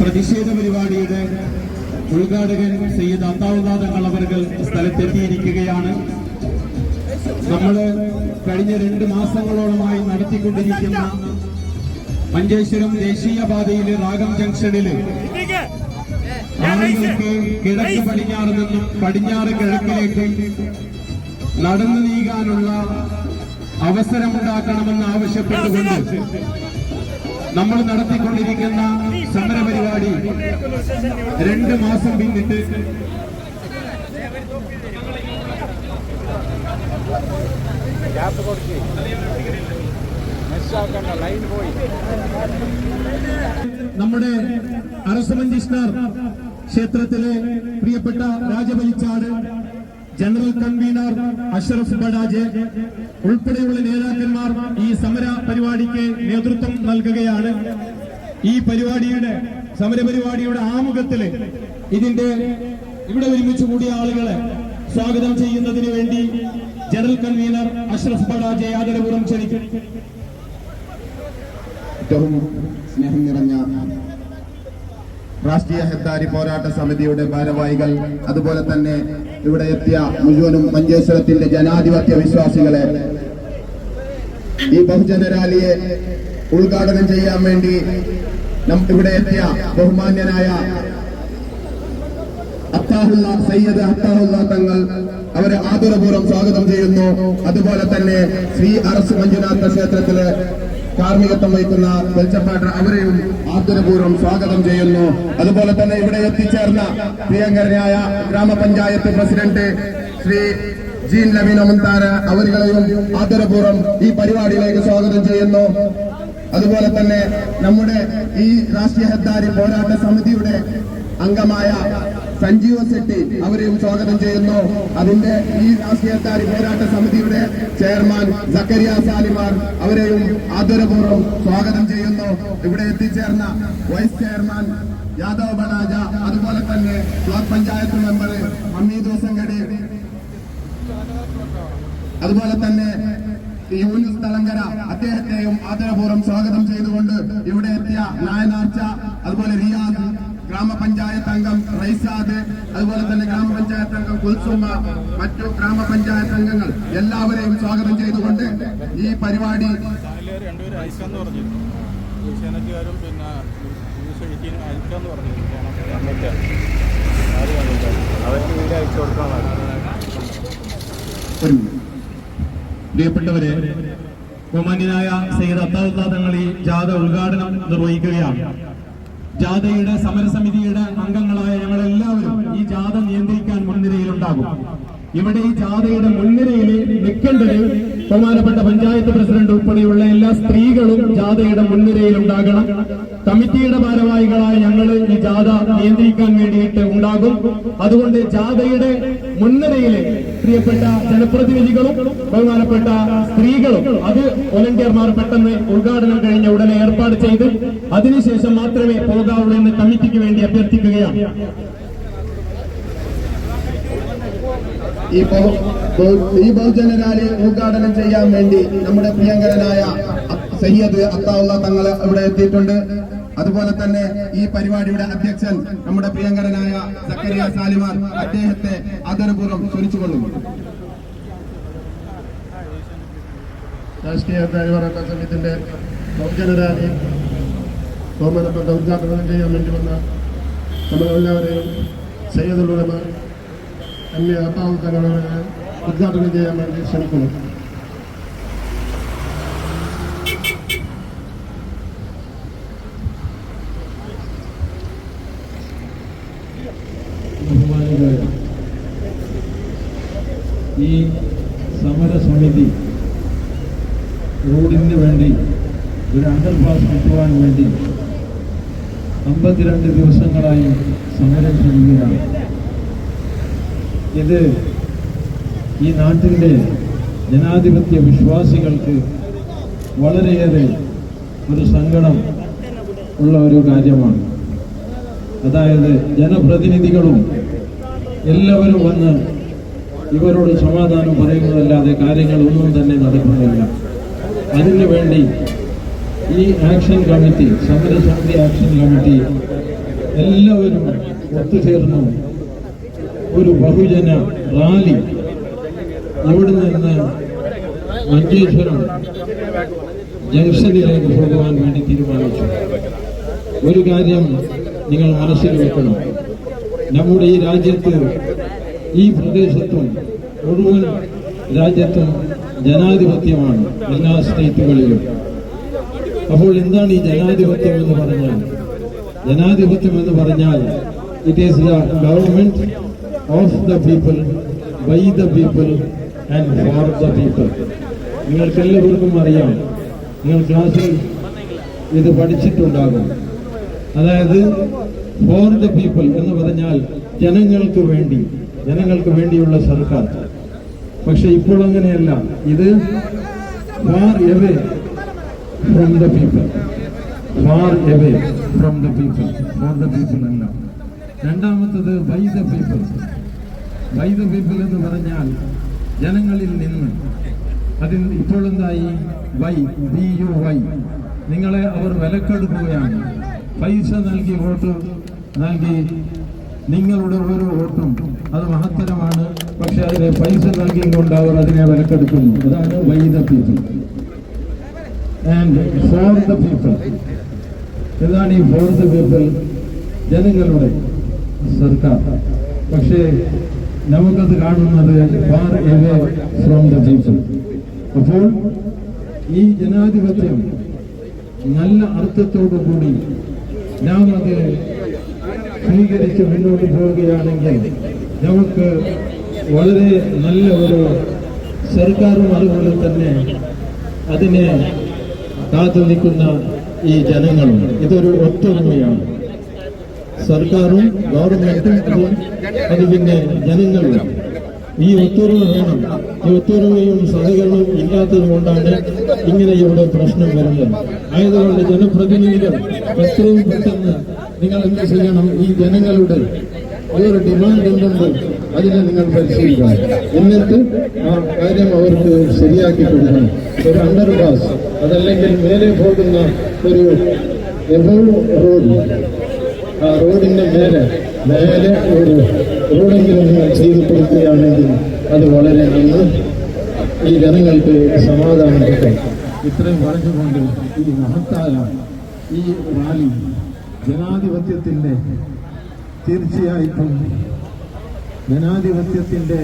പ്രതിഷേധ പരിപാടിയുടെ ഉദ്ഘാടകൻ സയ്യിദ് അത്താവുല്ലാ തങ്ങൾ അവർകൾ സ്ഥലത്തെത്തിയിരിക്കുകയാണ്. നമ്മൾ കഴിഞ്ഞ 2 മാസങ്ങളോളമായി നടത്തിക്കൊണ്ടിരിക്കുന്ന മഞ്ചേശ്വരം ദേശീയപാതയിലെ റാഗം ജംഗ്ഷനില് ആളുകൾക്ക് കിഴക്ക് പടിഞ്ഞാറ് നിന്നും പടിഞ്ഞാറ് കിഴക്കിലേക്ക് നടന്നു നീങ്ങാനുള്ള അവസരമുണ്ടാക്കണമെന്ന് ആവശ്യപ്പെട്ടുകൊണ്ട് നമ്മൾ നടത്തിക്കൊണ്ടിരിക്കുന്ന സമരപരിപാടി 2 മാസം പിന്നിട്ട് നമ്മുടെ അറസമഞ്ചിഷ്ണർ ക്ഷേത്രത്തിലെ പ്രിയപ്പെട്ട രാജബലിച്ചാട് ജനറൽ കൺവീനർ അഷ്റഫ് ബഡാജെ ഉൾപ്പെടെയുള്ള നേതാക്കന്മാർ ഈ സമര പരിപാടിക്ക് നേതൃത്വം നൽകുകയാണ്. ഈ സമരപരിപാടിയുടെ ആമുഖത്തില് ഇവിടെ ഒരുമിച്ച് കൂടിയ ആളുകളെ സ്വാഗതം ചെയ്യുന്നതിന് വേണ്ടി ജനറൽ കൺവീനർ അഷ്റഫ് ബഡാജെ ആദരപൂർവ്വം ക്ഷണിക്കും. ഏറ്റവും സ്നേഹം നിറഞ്ഞ രാഷ്ട്രീയ ഹെദ്ദാരി പോരാട്ട സമിതിയുടെ ഭാരവാഹികൾ, അതുപോലെ തന്നെ ഇവിടെ എത്തിയ മുഴുവനും മഞ്ചേശ്വരത്തിന്റെ ജനാധിപത്യ വിശ്വാസികളെ, ഈ ബഹുജന റാലിയെ ഉദ്ഘാടനം ചെയ്യാൻ വേണ്ടി ഇവിടെ എത്തിയ ബഹുമാന്യനായ സയ്യിദ് അത്താഹുല്ല തങ്ങൾ അവരെ ആദരപൂർവ്വം സ്വാഗതം ചെയ്യുന്നു. അതുപോലെ തന്നെ ശ്രീ അറസ് മഞ്ജുനാഥ ക്ഷേത്രത്തിലെ കാർമ്മികത്വം വഹിക്കുന്ന വെൽച്ചപ്പാട്ടർ അവരെയും ആദരപൂർവ്വം സ്വാഗതം ചെയ്യുന്നു. അതുപോലെ തന്നെ ഇവിടെ എത്തിച്ചേർന്ന പ്രിയങ്കരനായ ഗ്രാമപഞ്ചായത്ത് പ്രസിഡന്റ് ശ്രീ ജീൻ ലമീൻ ഒമന്താര അവരുകളെയും ആദരപൂർവ്വം ഈ പരിപാടിയിലേക്ക് സ്വാഗതം ചെയ്യുന്നു. അതുപോലെ തന്നെ നമ്മുടെ ഈ രാഷ്ട്രീയ ഹെദ്ദാരി പോരാട്ട സമിതിയുടെ അംഗമായ സഞ്ജീവ ശെട്ടി അവരെയും സ്വാഗതം ചെയ്യുന്നു. അതിന്റെ ഈ രാഷ്ട്രീയ ഹെദ്ദാരി പോരാട്ട സമിതിയുടെ ചെയർമാൻ സക്കരിയ സാലിമാർ അവരെയും ആദരപൂർവ്വം സ്വാഗതം ചെയ്യുന്നു. ഇവിടെ എത്തിച്ചേർന്ന വൈസ് ചെയർമാൻ യാദവ് ബഡാജ, അതുപോലെ തന്നെ ബ്ലോക്ക് പഞ്ചായത്ത് മെമ്പർ ഹമീദ് സംഗടി, അതുപോലെ തന്നെ യൂനിസ് തളങ്കര അദ്ദേഹത്തെയും ആദരപൂർവ്വം സ്വാഗതം ചെയ്തുകൊണ്ട് ഇവിടെ എത്തിയ നായനാർച്ച, അതുപോലെ റിയാദ്, ഗ്രാമപഞ്ചായത്ത് അംഗം റൈസാദ്, അതുപോലെ തന്നെ ഗ്രാമപഞ്ചായത്ത് അംഗം കുൽസുമ, മറ്റു ഗ്രാമപഞ്ചായത്ത് അംഗങ്ങൾ എല്ലാവരെയും സ്വാഗതം ചെയ്തുകൊണ്ട് ഈ പരിപാടി പ്രിയപ്പെട്ടവരെ, ബഹുമാന്യനായ സയ്യിദ് അത്താവുല്ലാ തങ്ങൾ ഈ ജാഥ ഉദ്ഘാടനം നിർവഹിക്കുകയാണ്. ജാഥയുടെ സമരസമിതിയുടെ അംഗങ്ങളായ ഞങ്ങളെല്ലാവരും ഈ ജാഥ നിയന്ത്രിക്കാൻ മുൻനിരയിലുണ്ടാകും. ഇവിടെ ഈ ജാഥയുടെ മുൻനിരയിൽ നിൽക്കേണ്ടത് ബഹുമാനപ്പെട്ട പഞ്ചായത്ത് പ്രസിഡന്റ് ഉൾപ്പെടെയുള്ള എല്ലാ സ്ത്രീകളും ജാഥയുടെ മുൻനിരയിലുണ്ടാകണം. കമ്മിറ്റിയുടെ ഭാരവാഹികളായ ഞങ്ങൾ ഈ ജാഥ നിയന്ത്രിക്കാൻ വേണ്ടിയിട്ട് ഉണ്ടാകും. അതുകൊണ്ട് ജാഥയുടെ മുൻനിരയിലെ പ്രിയപ്പെട്ട ജനപ്രതിനിധികളും ബഹുമാനപ്പെട്ട സ്ത്രീകളും അത് വോളണ്ടിയർമാർ പെട്ടെന്ന് ഉദ്ഘാടനം കഴിഞ്ഞ ഉടനെ ഏർപ്പാട് ചെയ്ത് അതിനുശേഷം മാത്രമേ പോകാവുള്ളൂ എന്ന് കമ്മിറ്റിക്ക് വേണ്ടി അഭ്യർത്ഥിക്കുകയാണ്. ഈ ബഹുജന റാലി ഉദ്ഘാടനം ചെയ്യാൻ വേണ്ടി നമ്മുടെ പ്രിയങ്കരനായ സയ്യിദ് അത്താവുല്ലാ തങ്ങൾ ഇവിടെ എത്തിയിട്ടുണ്ട്. അതുപോലെ തന്നെ ഈ പരിപാടിയുടെ അധ്യക്ഷൻ നമ്മുടെ പ്രിയങ്കരനായ സക്കരിയ സാലിമാർ അദ്ദേഹത്തെ ആദരപൂർവ്വം ക്ഷണിച്ചുകൊള്ളുന്നു. രാഷ്ട്രീയ പോരാട്ട സമിതിന്റെ ബഹുജന റാലി ബഹുമാനപ്പെട്ട ഉദ്ഘാടനം ചെയ്യാൻ വേണ്ടി വന്ന നമ്മളെല്ലാവരെയും സയ്യിദുൽ ഉലമ എന്നെ അത്താവുല്ലാ തങ്ങളെ ഉദ്ഘാടനം ചെയ്യാൻ വേണ്ടി ക്ഷണിക്കുന്നു. ഈ സമരസമിതി റോഡിന് വേണ്ടി ഒരു അണ്ടർപാസ് കിട്ടുവാൻ വേണ്ടി 52 ദിവസങ്ങളായി സമരം ചെയ്യുകയാണ്. ഇത് ഈ നാട്ടിലെ ജനാധിപത്യ വിശ്വാസികൾക്ക് വളരെയേറെ ഒരു സങ്കടം ഉള്ള ഒരു കാര്യമാണ്. അതായത് ജനപ്രതിനിധികളും എല്ലാവരും വന്ന് ഇവരോട് സമാധാനം പറയുന്നതല്ലാതെ കാര്യങ്ങളൊന്നും തന്നെ നടക്കുന്നില്ല. അതിനു വേണ്ടി ഈ ആക്ഷൻ കമ്മിറ്റി, സമരസമിതി ആക്ഷൻ കമ്മിറ്റി എല്ലാവരും ഒത്തുചേർന്നു ഒരു ബഹുജന റാലി ഇവിടെ നിന്ന് മഞ്ചേശ്വരം ജംഗ്ഷനിലേക്ക് പോകുവാൻ വേണ്ടി തീരുമാനിച്ചു. ഒരു കാര്യം നിങ്ങൾ മനസ്സിൽ വെക്കണം, നമ്മുടെ ഈ രാജ്യത്ത്, ഈ പ്രദേശത്തും മുഴുവൻ രാജ്യത്തും ജനാധിപത്യമാണ്, എല്ലാ സ്റ്റേറ്റുകളിലും. അപ്പോൾ എന്താണ് ഈ ജനാധിപത്യം എന്ന് പറഞ്ഞാൽ? ജനാധിപത്യം എന്ന് പറഞ്ഞാൽ it is the government of the people, by the people and for the people. നിങ്ങൾക്കെല്ലാവർക്കും അറിയാം, നിങ്ങൾ ക്ലാസ്സിൽ ഇത് പഠിച്ചിട്ടുണ്ടാകും. അതായത് ഫോർ ദ പീപ്പിൾ എന്ന് പറഞ്ഞാൽ ജനങ്ങൾക്ക് വേണ്ടി, ജനങ്ങൾക്ക് വേണ്ടിയുള്ള സർക്കാർ. പക്ഷെ ഇപ്പോൾ അങ്ങനെയല്ല, ഇത് far away from the people, far away from the people, for the people അല്ല. രണ്ടാമത്തത് by the people. By the people എന്ന് പറഞ്ഞാൽ ജനങ്ങളിൽ നിന്ന്. അതിൽ ഇപ്പോൾ എന്തായി? വൈ, BUY. നിങ്ങളെ അവർ വിലക്കെടുക്കുകയാണ്. പൈസ നൽകി വോട്ട് നൽകി, നിങ്ങളുടെ ഓരോ വോട്ടും അത് മഹത്തരമാണ്. പക്ഷെ അതിനെ പൈസ നൽകിക്കൊണ്ട് അവർ അതിനെ വിലക്കെടുക്കുന്നു. അതാണ് by the people and for the people. ഇതാണ് ഈ ഫോർ ദ പീപ്പിൾ, ജനങ്ങളുടെ സർക്കാർ. പക്ഷേ നമുക്കത് കാണുന്നത് far away from the people. അപ്പോൾ ഈ ജനാധിപത്യം നല്ല അർത്ഥത്തോടു കൂടി നാം അത് സ്വീകരിച്ച് മുന്നോട്ട് പോവുകയാണെങ്കിൽ നമുക്ക് വളരെ നല്ല ഒരു സർക്കാരും അതുപോലെ തന്നെ അതിനെ കാത്തു നിൽക്കുന്ന ഈ ജനങ്ങളും. ഇതൊരു ഒത്തൊരുമയാണ്. സർക്കാരും ഗവൺമെന്റും അത് പിന്നെ ജനങ്ങളും. ഈ ഒത്തൊരുമ വേണം. ഈ ഒത്തൊരുമയും സഹകരണവും ഇല്ലാത്തത് കൊണ്ടാണ് ഇങ്ങനെയുള്ള പ്രശ്നം വരുന്നത്. ആയതുകൊണ്ട് ജനപ്രതിനിധികൾ എത്രയും പെട്ടെന്ന് നിങ്ങൾ എന്ത് ചെയ്യണം? ഈ ജനങ്ങളുടെ ഒരു ഡിമാൻഡ് എന്തുണ്ട് അതിനെ നിങ്ങൾ പരിശീലിക്കണം. എന്നിട്ട് ആ കാര്യം അവർക്ക് ശരിയാക്കി കൊടുക്കണം. ഒരു അണ്ടർപാസ്, അതല്ലെങ്കിൽ മേലെ പോകുന്ന ഒരു റോഡ്, ആ റോഡിന്റെ മേലെ ഒരു റോഡെങ്കിലും നിങ്ങൾ ചെയ്തു കൊടുക്കുകയാണെങ്കിൽ അത് വളരെ നന്ന്, ഈ ജനങ്ങൾക്ക് സമാധാനം കിട്ടും. ഇത്രയും പറഞ്ഞുകൊണ്ട് ഈ മഹത്തായ ഈ റാലി ജനാധിപത്യത്തിന്റെ, തീർച്ചയായിട്ടും ജനാധിപത്യത്തിന്റെ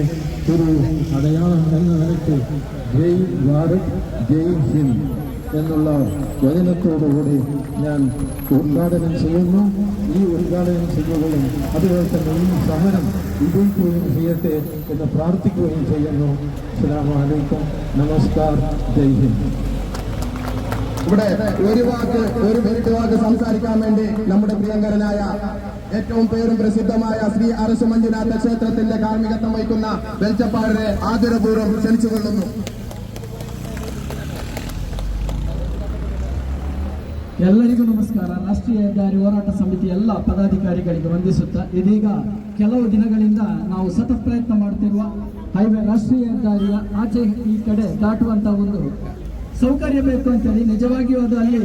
ഒരു അടയാളം എന്ന നിലയ്ക്ക് ജയ് ഭാരത് ജയ് ഹിന്ദ് എന്നുള്ള വചനത്തോടുകൂടി ഞാൻ ഉദ്ഘാടനം ചെയ്യുന്നു. ഈ ഉദ്ഘാടനം ചെയ്യുകയും അതുപോലെ തന്നെ ഈ സമരം വിജയിക്കുകയും ചെയ്യട്ടെ എന്ന് പ്രാർത്ഥിക്കുകയും ചെയ്യുന്നു. അസ്സലാമു അലൈക്കും, നമസ്കാർ, ജയ് ഹിന്ദ്. ഇവിടെ ഒരു മിനിറ്റ് വാക്ക് സംസാരിക്കാൻ വേണ്ടി നമ്മുടെ പ്രിയങ്കരനായ ഏറ്റവും പേരും പ്രസിദ്ധമായ ശ്രീ അറസ് മഞ്ജുനാഥ ക്ഷേത്രത്തിന്റെ കാർമ്മികത്വം വഹിക്കുന്ന വെൽച്ചപ്പാടിനെ ആദരപൂർവ്വം ക്ഷണിച്ചുകൊള്ളുന്നു. ಎಲ್ಲರಿಗೂ ನಮಸ್ಕಾರ. ರಾಷ್ಟ್ರೀಯ ಹೆದ್ದಾರಿ ಹೋರಾಟ ಸಮಿತಿ ಎಲ್ಲ ಪದಾಧಿಕಾರಿಗಳಿಗೆ ವಂದಿಸುತ್ತಾ, ಇದೀಗ ಕೆಲವು ದಿನಗಳಿಂದ ನಾವು ಸತತ ಪ್ರಯತ್ನ ಮಾಡುತ್ತಿರುವ ಹೈವೇ ರಾಷ್ಟ್ರೀಯ ಹೆದ್ದಾರಿಯ ಆಚೆ ಈ ಕಡೆ ದಾಟುವಂತ ಒಂದು ಸೌಕರ್ಯ ಬೇಕು ಅಂತೇಳಿ, ನಿಜವಾಗಿಯೂ ಅದು ಅಲ್ಲಿ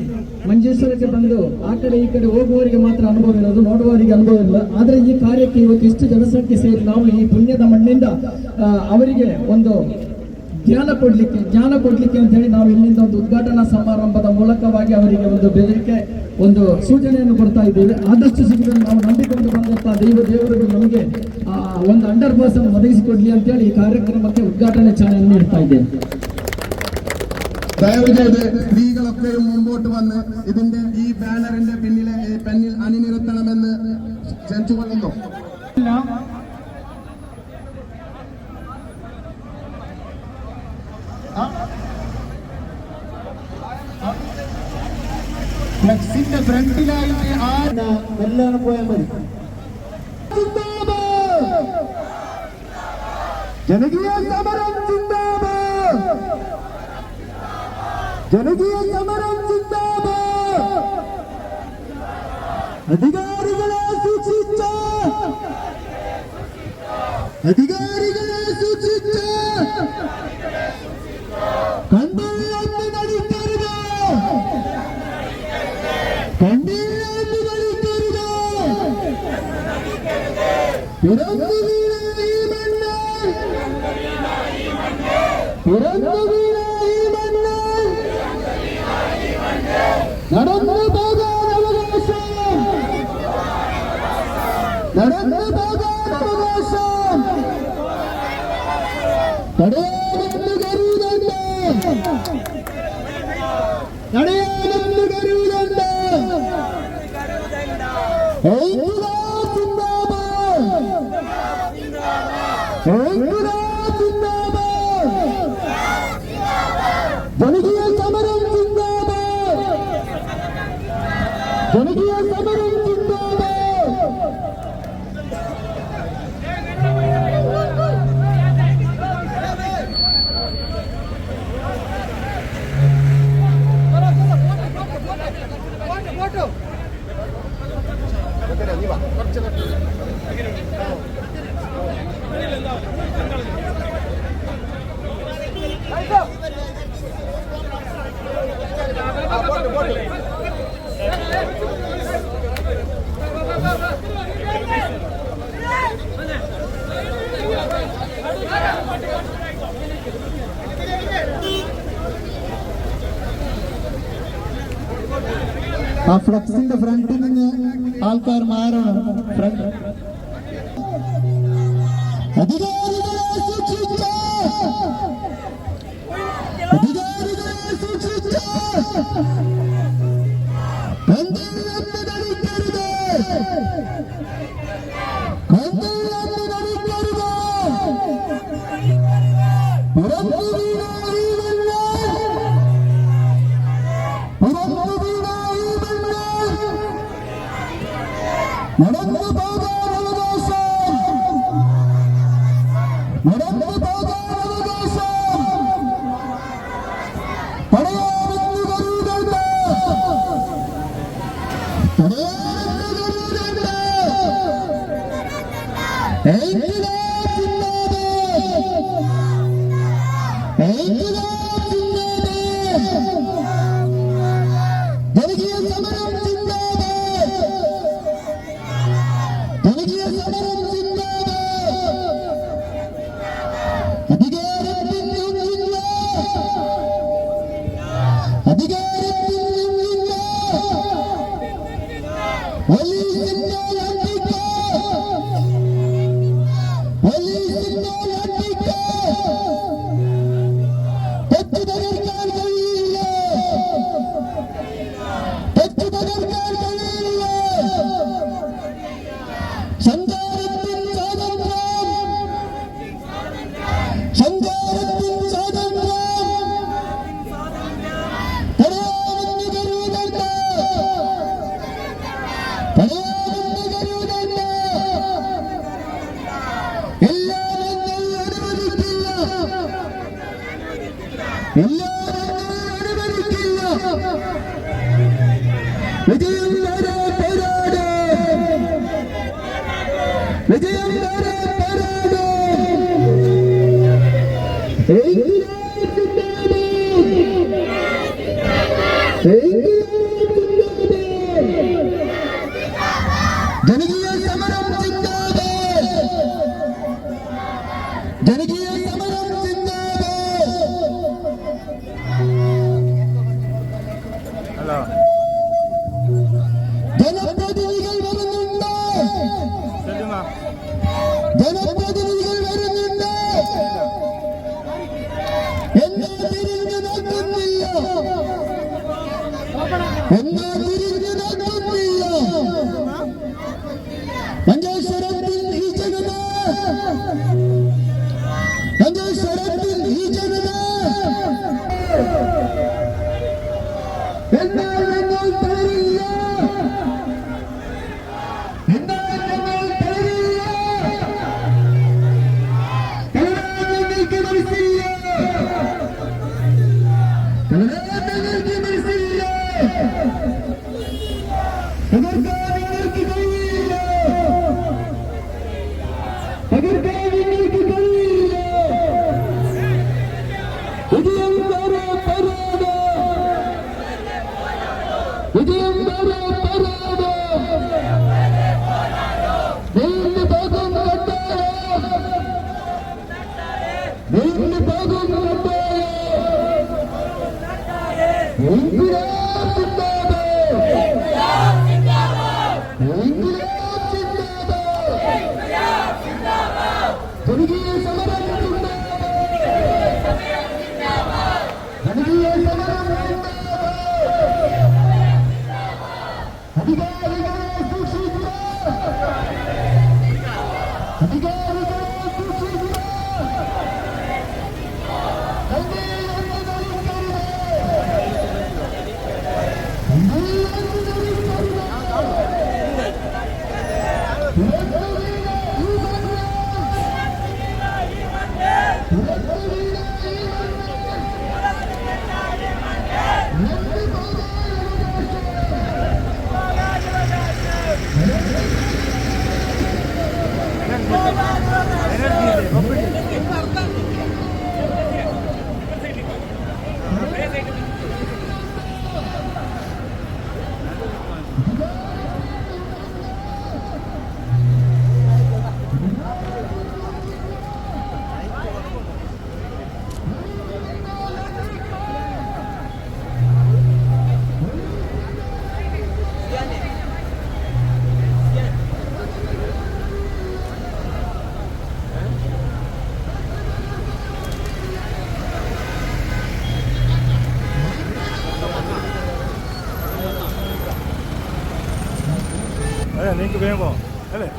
ಮಂಜೇಶ್ವರಕ್ಕೆ ಬಂದು ಆ ಕಡೆ ಈ ಕಡೆ ಹೋಗುವವರಿಗೆ ಮಾತ್ರ ಅನುಭವ ಇರೋದು, ನೋಡುವವರಿಗೆ ಅನುಭವ ಇಲ್ಲ. ಆದರೆ ಈ ಕಾರ್ಯಕ್ಕೆ ಇವತ್ತು ಇಷ್ಟು ಜನಸಂಖ್ಯೆ ಸೇರಿ ನಾವು ಈ ಪುಣ್ಯದ ಮಣ್ಣಿಂದ ಅವರಿಗೆ ಒಂದು ಜ್ಞಾನ ಕೊಡ್ಲಿಕ್ಕೆ ಅಂತ ಹೇಳಿ ನಾವು ಇಲ್ಲಿಂದ ಒಂದು ಉದ್ಘಾಟನಾ ಸಮಾರಂಭದ ಮೂಲಕವಾಗಿ ಅವರಿಗೆ ಒಂದು ಬೆದರಿಕೆ, ಒಂದು ಸೂಚನೆಯನ್ನು ಕೊಡ್ತಾ ಇದ್ದೇವೆ. ಆದಷ್ಟು ಶೀಘ್ರ ನಾವು ನಂಬಿಕೊಂಡು ಬಂದಂತಹ ದೇವರುಗಳು ನಮಗೆ ಒಂದು ಅಂಡರ್ ಪಾಸ್ ಅನ್ನು ಒದಗಿಸಿಕೊಡ್ಲಿ ಅಂತೇಳಿ ಈ ಕಾರ್ಯಕ್ರಮಕ್ಕೆ ಉದ್ಘಾಟನೆ ಚಾಲನೆ ನೀಡ್ತಾ ಇದ್ದೇವೆ. ദയവ് ചെയ്ത് സ്ത്രീകളൊക്കെയും മുമ്പോട്ട് വന്ന് ഇതിന്റെ ഈ ബാനറിന്റെ പിന്നിൽ അണിനിരത്തണമെന്ന് ക്ഷണിച്ചുകൊള്ളുന്നു. ഫ്ലെക്സിന്റെ ഫ്രണ്ടിലായിട്ട് എല്ലാവരും പോയാൽ മതി. ജനകീയ സമരം സിന്ദാബാദ്, ജനകീയ സമരം സിന്ദാബാദ്. അധികാരികളെ സൂക്ഷിച്ച, അധികാരികളെ സൂക്ഷിച്ച, കണ്ടില്ലെന്ന് നടിക്കരുത്, കണ്ടില്ലെന്ന് നടിക്കരുത്. പിറന്നു വീണ ഈ മണ്ണ്, പിറന്നു വീണ ഈ മണ്ണ്, നടന്നു പോകാൻ അവകാശം, നടന്നു പോകാൻ അവകാശം, തടയാമെന്ന് കരുതണ്ട, തടയാമെന്ന് കരുതണ്ട. ഇൻക്ലാബ് സിന്ദാബാദ്, ഇൻക്ലാബ് സിന്ദാബാദ്, ജനകീയ സമരം സിന്ദാബാദ്, ജനകീയ സമരം സിന്ദാബാദ്. ആ ഫ്ലക്സിന്റെ ഫ്രണ്ടിൽ നിന്ന് ആൾക്കാർ മാറണം. ഫ്രണ്ട് അധികാരികളെ സൂക്ഷിച്ച, അധികാരികളെ സൂക്ഷിച്ച, കണ്ടില്ലെന്ന് നടിക്കരുത്, കണ്ടില്ലെന്ന് നടിക്കരുത്. പിറന്നു വീണ ഈ മണ്ണ്, പിറന്നു വീണ ഈ മണ്ണ്, നടന്നു പോകാൻ അവകാശം, നടന്നു പോകാൻ അവകാശം, തടയാമെന്ന് കരുതണ്ട, തടയാമെന്ന് കരുതണ്ട. ഇൻക്ലാബ് സിന്ദാബാദ്, ഇൻക്ലാബ് സിന്ദാബാദ്, ജനകീയ സമരം സിന്ദാബാദ്, ജനകീയ സമരം സിന്ദാബാദ്. അധികാരത്തിൽ നിന്നില്ല, അധികാരത്തിൽ നിന്നില്ല, പോലീസിന്റെ ലംഘിക്ക, പോലീസിന്റെ ലംഘിക്ക, തെറ്റു തകർക്കാൻ കഴിയില്ല, തെറ്റു തകർക്കാൻ കഴിയില്ല. സഞ്ചാരത്തിൻ സ്വാതന്ത്ര്യം, സഞ്ചാരത്തിൻ സ്വാതന്ത്ര്യം, തടയാമെന്ന് കരുതണ്ട, തടയാമെന്ന് കരുതണ്ട. എല്ലാം ഞങ്ങൾ അനുവദിക്കില്ല, എല്ലാം ഞങ്ങൾ അനുവദിക്കില്ല. വിജയം വരെ പോരാട്, വിജയം വരെ പോരാട്. ഇൻക്ലാബ് സിന്ദാബാദ്, ഇൻക്ലാബ് സിന്ദാബാദ്, ജനകീയ സമരം സിന്ദാബാദ്, ജനകീയ സമരം സിന്ദാബാദ്. ജനപ്രതിനിധികൾ വരുന്നുണ്ട്, ജനപ്രതിനിധികൾ വരുന്നുണ്ട്. എന്നാ തിരിഞ്ഞു നോക്കുന്നില്ല, എന്നാ തിരിഞ്ഞു നോക്കുന്നില്ല. മഞ്ചേശ്വരത്തിൽ ഈ ജനത, മഞ്ചേശ്വരത്തിൽ ഈ ജനത. എന്നാൽ ഞങ്ങൾ തളരില്ല, എന്നാൽ ഞങ്ങൾ തളരില്ല. തളരാൻ ഞങ്ങൾക്ക് മനസ്സില്ല, തളരാൻ ഞങ്ങൾക്ക് മനസ്സില്ല. തകർക്കാൻ ഞങ്ങൾക്ക് കഴിയില്ല, തകർക്കാൻ ഞങ്ങൾക്ക് നിങ്ങൾക്ക് വേഗമോ അല്ലേ?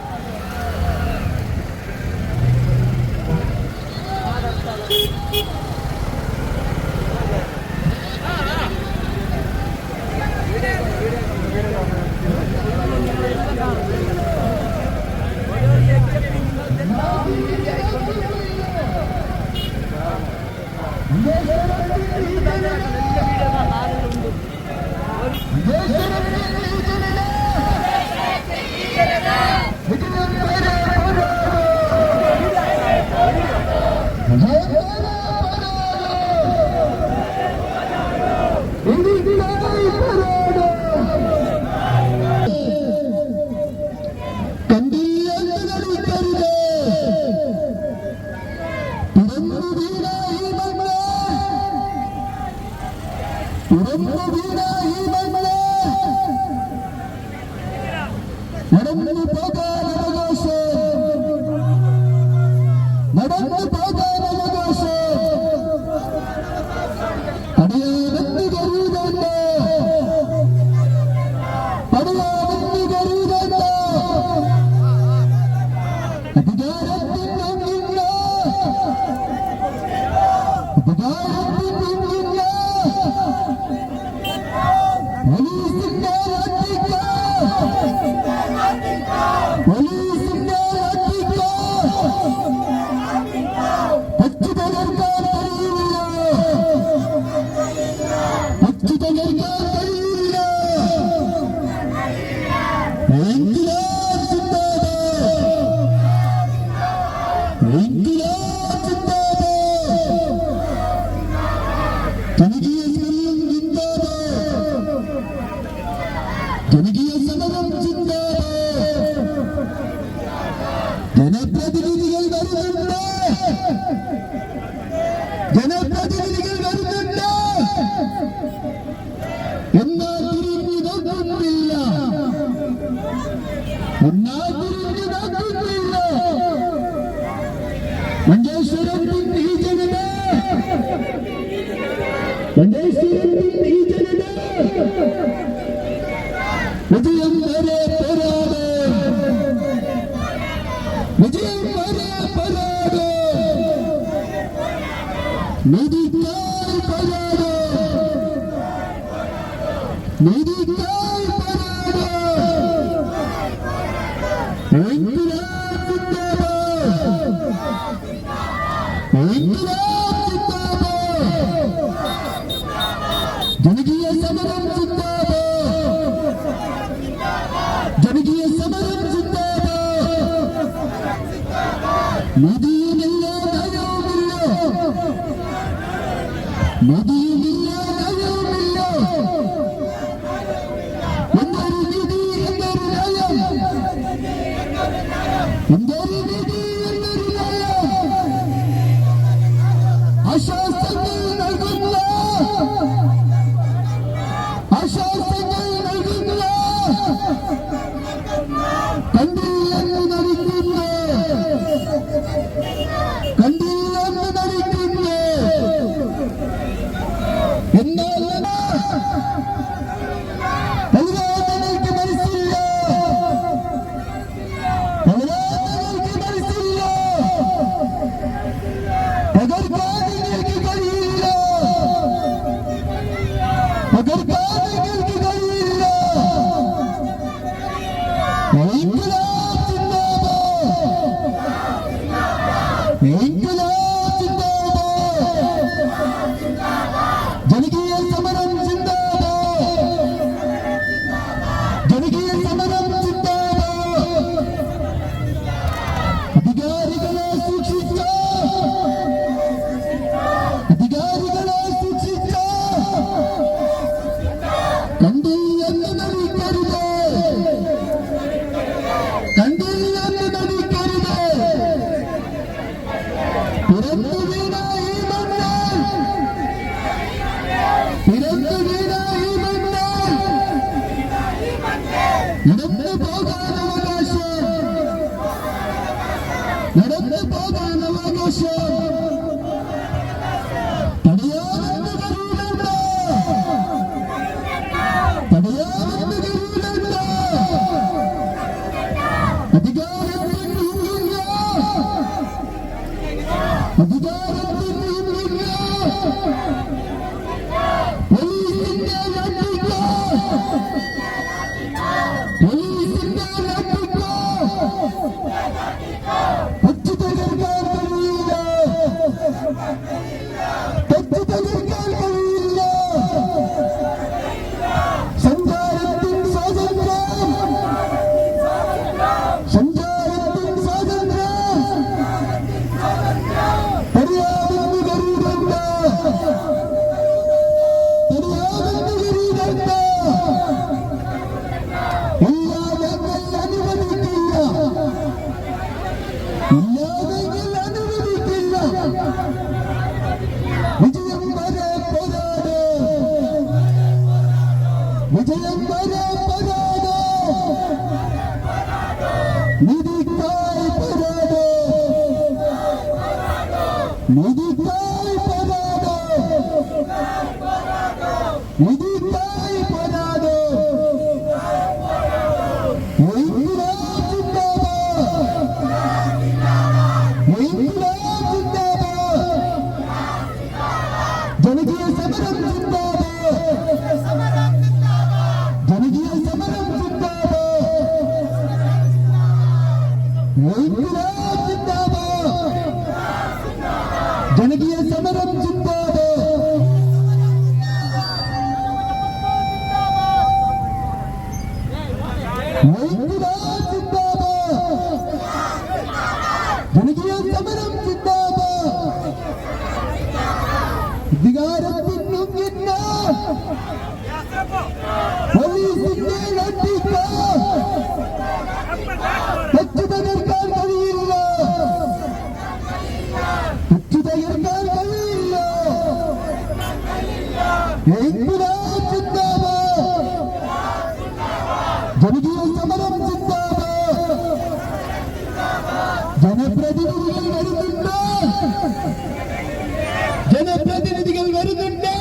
ജനപ്രതിനിധികൾ വരുന്നുണ്ട്.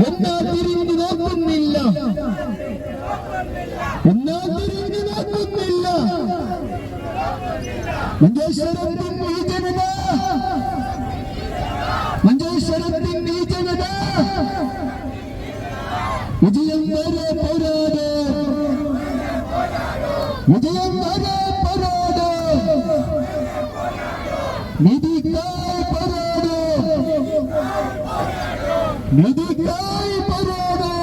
എന്നാൽ തിരിഞ്ഞു നോക്കുന്നില്ല. മഞ്ചേശ്വരത്തിൻ ഈ ജനത, മഞ്ചേശ്വരത്തിൻ ഈ ജനത വിജയം വരെ പോരാട്, വിജയം വരെ പോരാട്, നീതിക്കായി പോരാട്, നീതിക്കായി പോരാട്.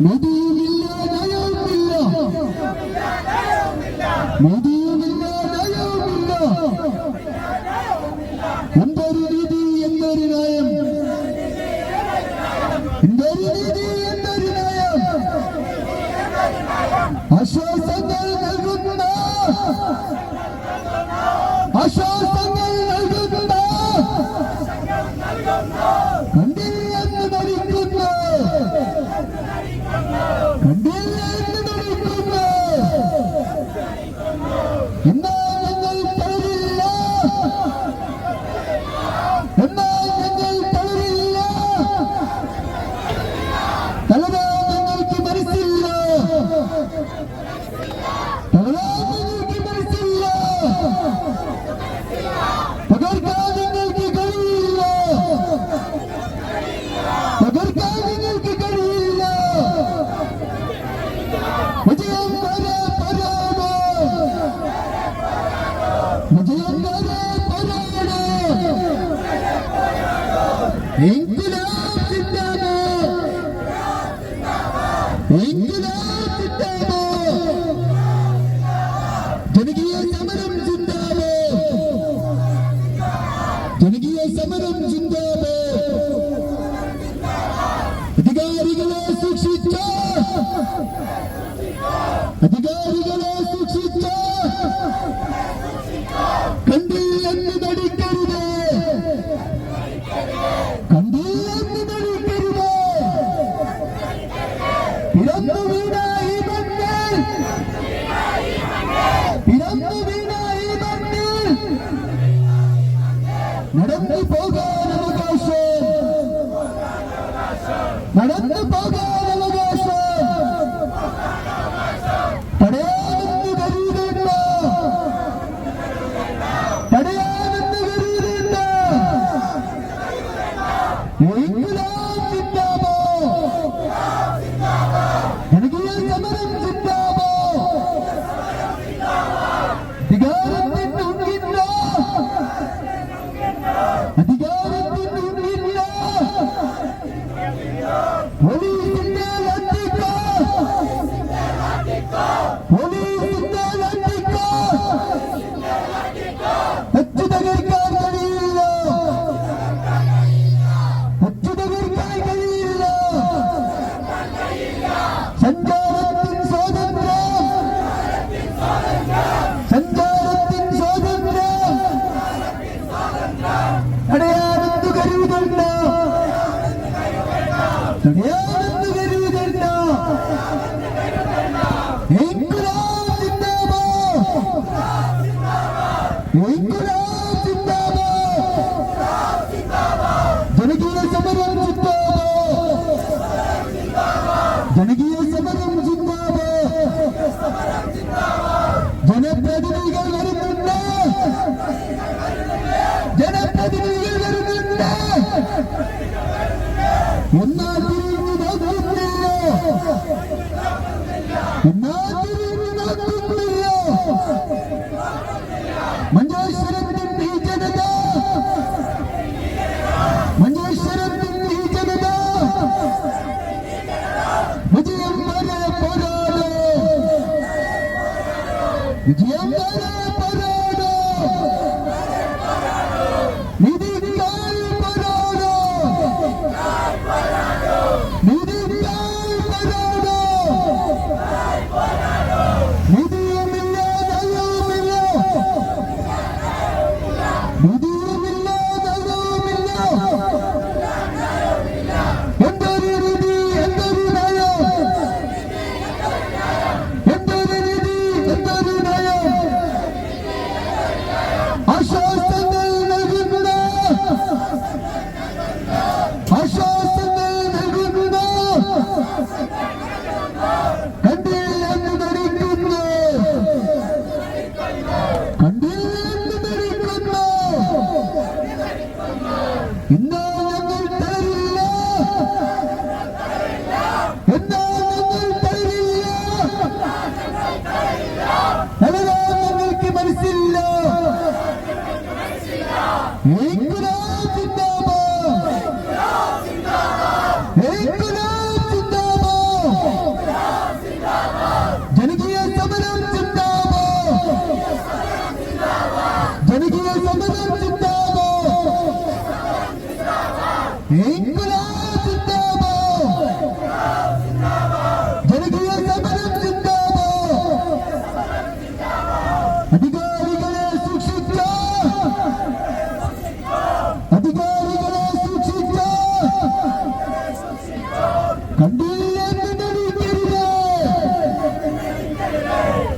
നീതിയില്ല, നയവുമില്ല, നീതിയുമില്ല, നയവുമില്ല. എന്തൊരു നീതി, എന്തൊരു നയം, എന്തൊരു നീതി, എന്തൊരു നയം. ആശ്വാസങ്ങൾ നൽകുന്ന, ആശ്വാസങ്ങൾ നൽകുന്ന, കണ്ടില്ലെന്ന് നടിക്കുന്നു, കണ്ടില്ലെന്ന് നടിക്കുന്നു. എന്നാൽ ഞങ്ങൾ തളരില്ല, എന്നാൽ ഞങ്ങൾ തളരില്ല. തളരാൻ ഞങ്ങൾക്ക് മനസ്സില്ല, തളരാൻ ഞങ്ങൾക്ക് മനസ്സില്ല, തകർക്കാൻ നിങ്ങൾക്ക് കഴിയില്ല, തകർക്കാൻ നിങ്ങൾക്ക് കഴിയില്ല. വിജയം വരെ പോരാടോ, വിജയം വരെ പോരാടോ. ഇൻക്വിലാബ് സിന്ദാബാദ്, ഇൻക്വിലാബ് സിന്ദാബാദ്. ജനകീയ സമരം സിന്ദാബാദ്, ജനകീയ സമരം സിന്ദാബാദ്. അധികാരികളെ സൂക്ഷിച്ച, അധികാരികളെ സൂക്ഷിച്ച. കണ്ടില്ലെന്ന് നടിക്കരുത്, കണ്ടില്ലെന്ന് നടിക്കരുത്. പിറന്നു വീണ ഈ മണ്ണിൽ, പിറന്നു വീണ ഈ മണ്ണിൽ നടന്നു പോകാൻ അവകാശം, നടന്നു പോകാൻ അവകാശം. തടയാമെന്ന് കരുതേണ്ട, തടയാമെന്ന് കരുതേണ്ട. ഇൻക്വിലാബ് സിന്ദാബാദ്, ജനകീയ സമരം സിന്ദാബാദ്. അധികാരത്തിന് ഉണ്ടില്ല, അധികാരത്തിന് ഉണ്ടില്ല. പോലീസിന്റെ ലത്തിക്കോ, പോലീസിന്റെ ലത്തിക്കോ. തെച്ചു തകർക്കാൻ കഴിയില്ല, തെച്ചു തകർക്കാൻ കഴിയില്ല. സഞ്ചാരത്തിൻ സ്വാതന്ത്ര്യം, സഞ്ചാരത്തിൻ സ്വാതന്ത്ര്യം. തടയാമെന്ന് കരുതണ്ട, തടയാമെന്ന് കരുതണ്ട. ഇൻക്വിലാബ് സിന്ദാബാദ്, ഇൻക്വിലാബ് സിന്ദാബാദ്. ജനകീയ സമരം സിന്ദാബാദ്, ജനകീയ സമരം സിന്ദാബാദ്. ജനപ്രതിനിധികൾ വരുന്നുണ്ട്, ജനപ്രതിനിധികൾ വരുന്നുണ്ട്. എന്നാൽ തിരിഞ്ഞു നോക്കുന്നില്ല, എന്നാൽ തിരിഞ്ഞു നോക്കുന്നില്ല. മഞ്ചേശ്വരത്തിൻ ഈ ജനത, മഞ്ചേശ്വരത്തിൻ ഈ ജനത വിജയം വരെ പോരാടോ, വിജയം വരെ പോരാടോ. നീതിക്കായി പോരാടോ, നീതിക്കായി പോരാടോ. നീതിയുമില്ല, ന്യായവുമില്ല, നീതിയുമില്ല, ന്യായവുമില്ല. എന്തൊരു നീതി, എന്തൊരു ന്യായം, എന്തൊരു നീതി, എന്തൊരു ന്യായം. ആശ്വാസങ്ങൾ നൽകുന്ന, ആശ്വാസങ്ങൾ നൽകുന്ന. കണ്ടില്ലെന്ന് നടിക്കുന്നു, കണ്ടില്ലെന്ന് നടിക്കുന്നു. ഇന്നാ ഞങ്ങൾ തരില്ല, എന്നാ ഞങ്ങൾ തരില്ല. തളരാൻ ഞങ്ങൾക്ക് മനസ്സില്ല. ഇൻക്വിലാബ് സിന്ദാബാദ്, ഇൻക്വിലാബ് സിന്ദാബാദ്. ജനകീയ സമരം സിന്ദാബാദ്, ജനകീയ സമരം സിന്ദാബാദ്. ഇൻക്വിലാബ് സിന്ദാബാദ്, ജനകീയ സമരം സിന്ദാബാദ്. അധികാരികളെ സൂക്ഷിച്ച, അധികാരികളെ സൂക്ഷിച്ച. കണ്ടില്ലെന്ന് നടിക്കരുത്,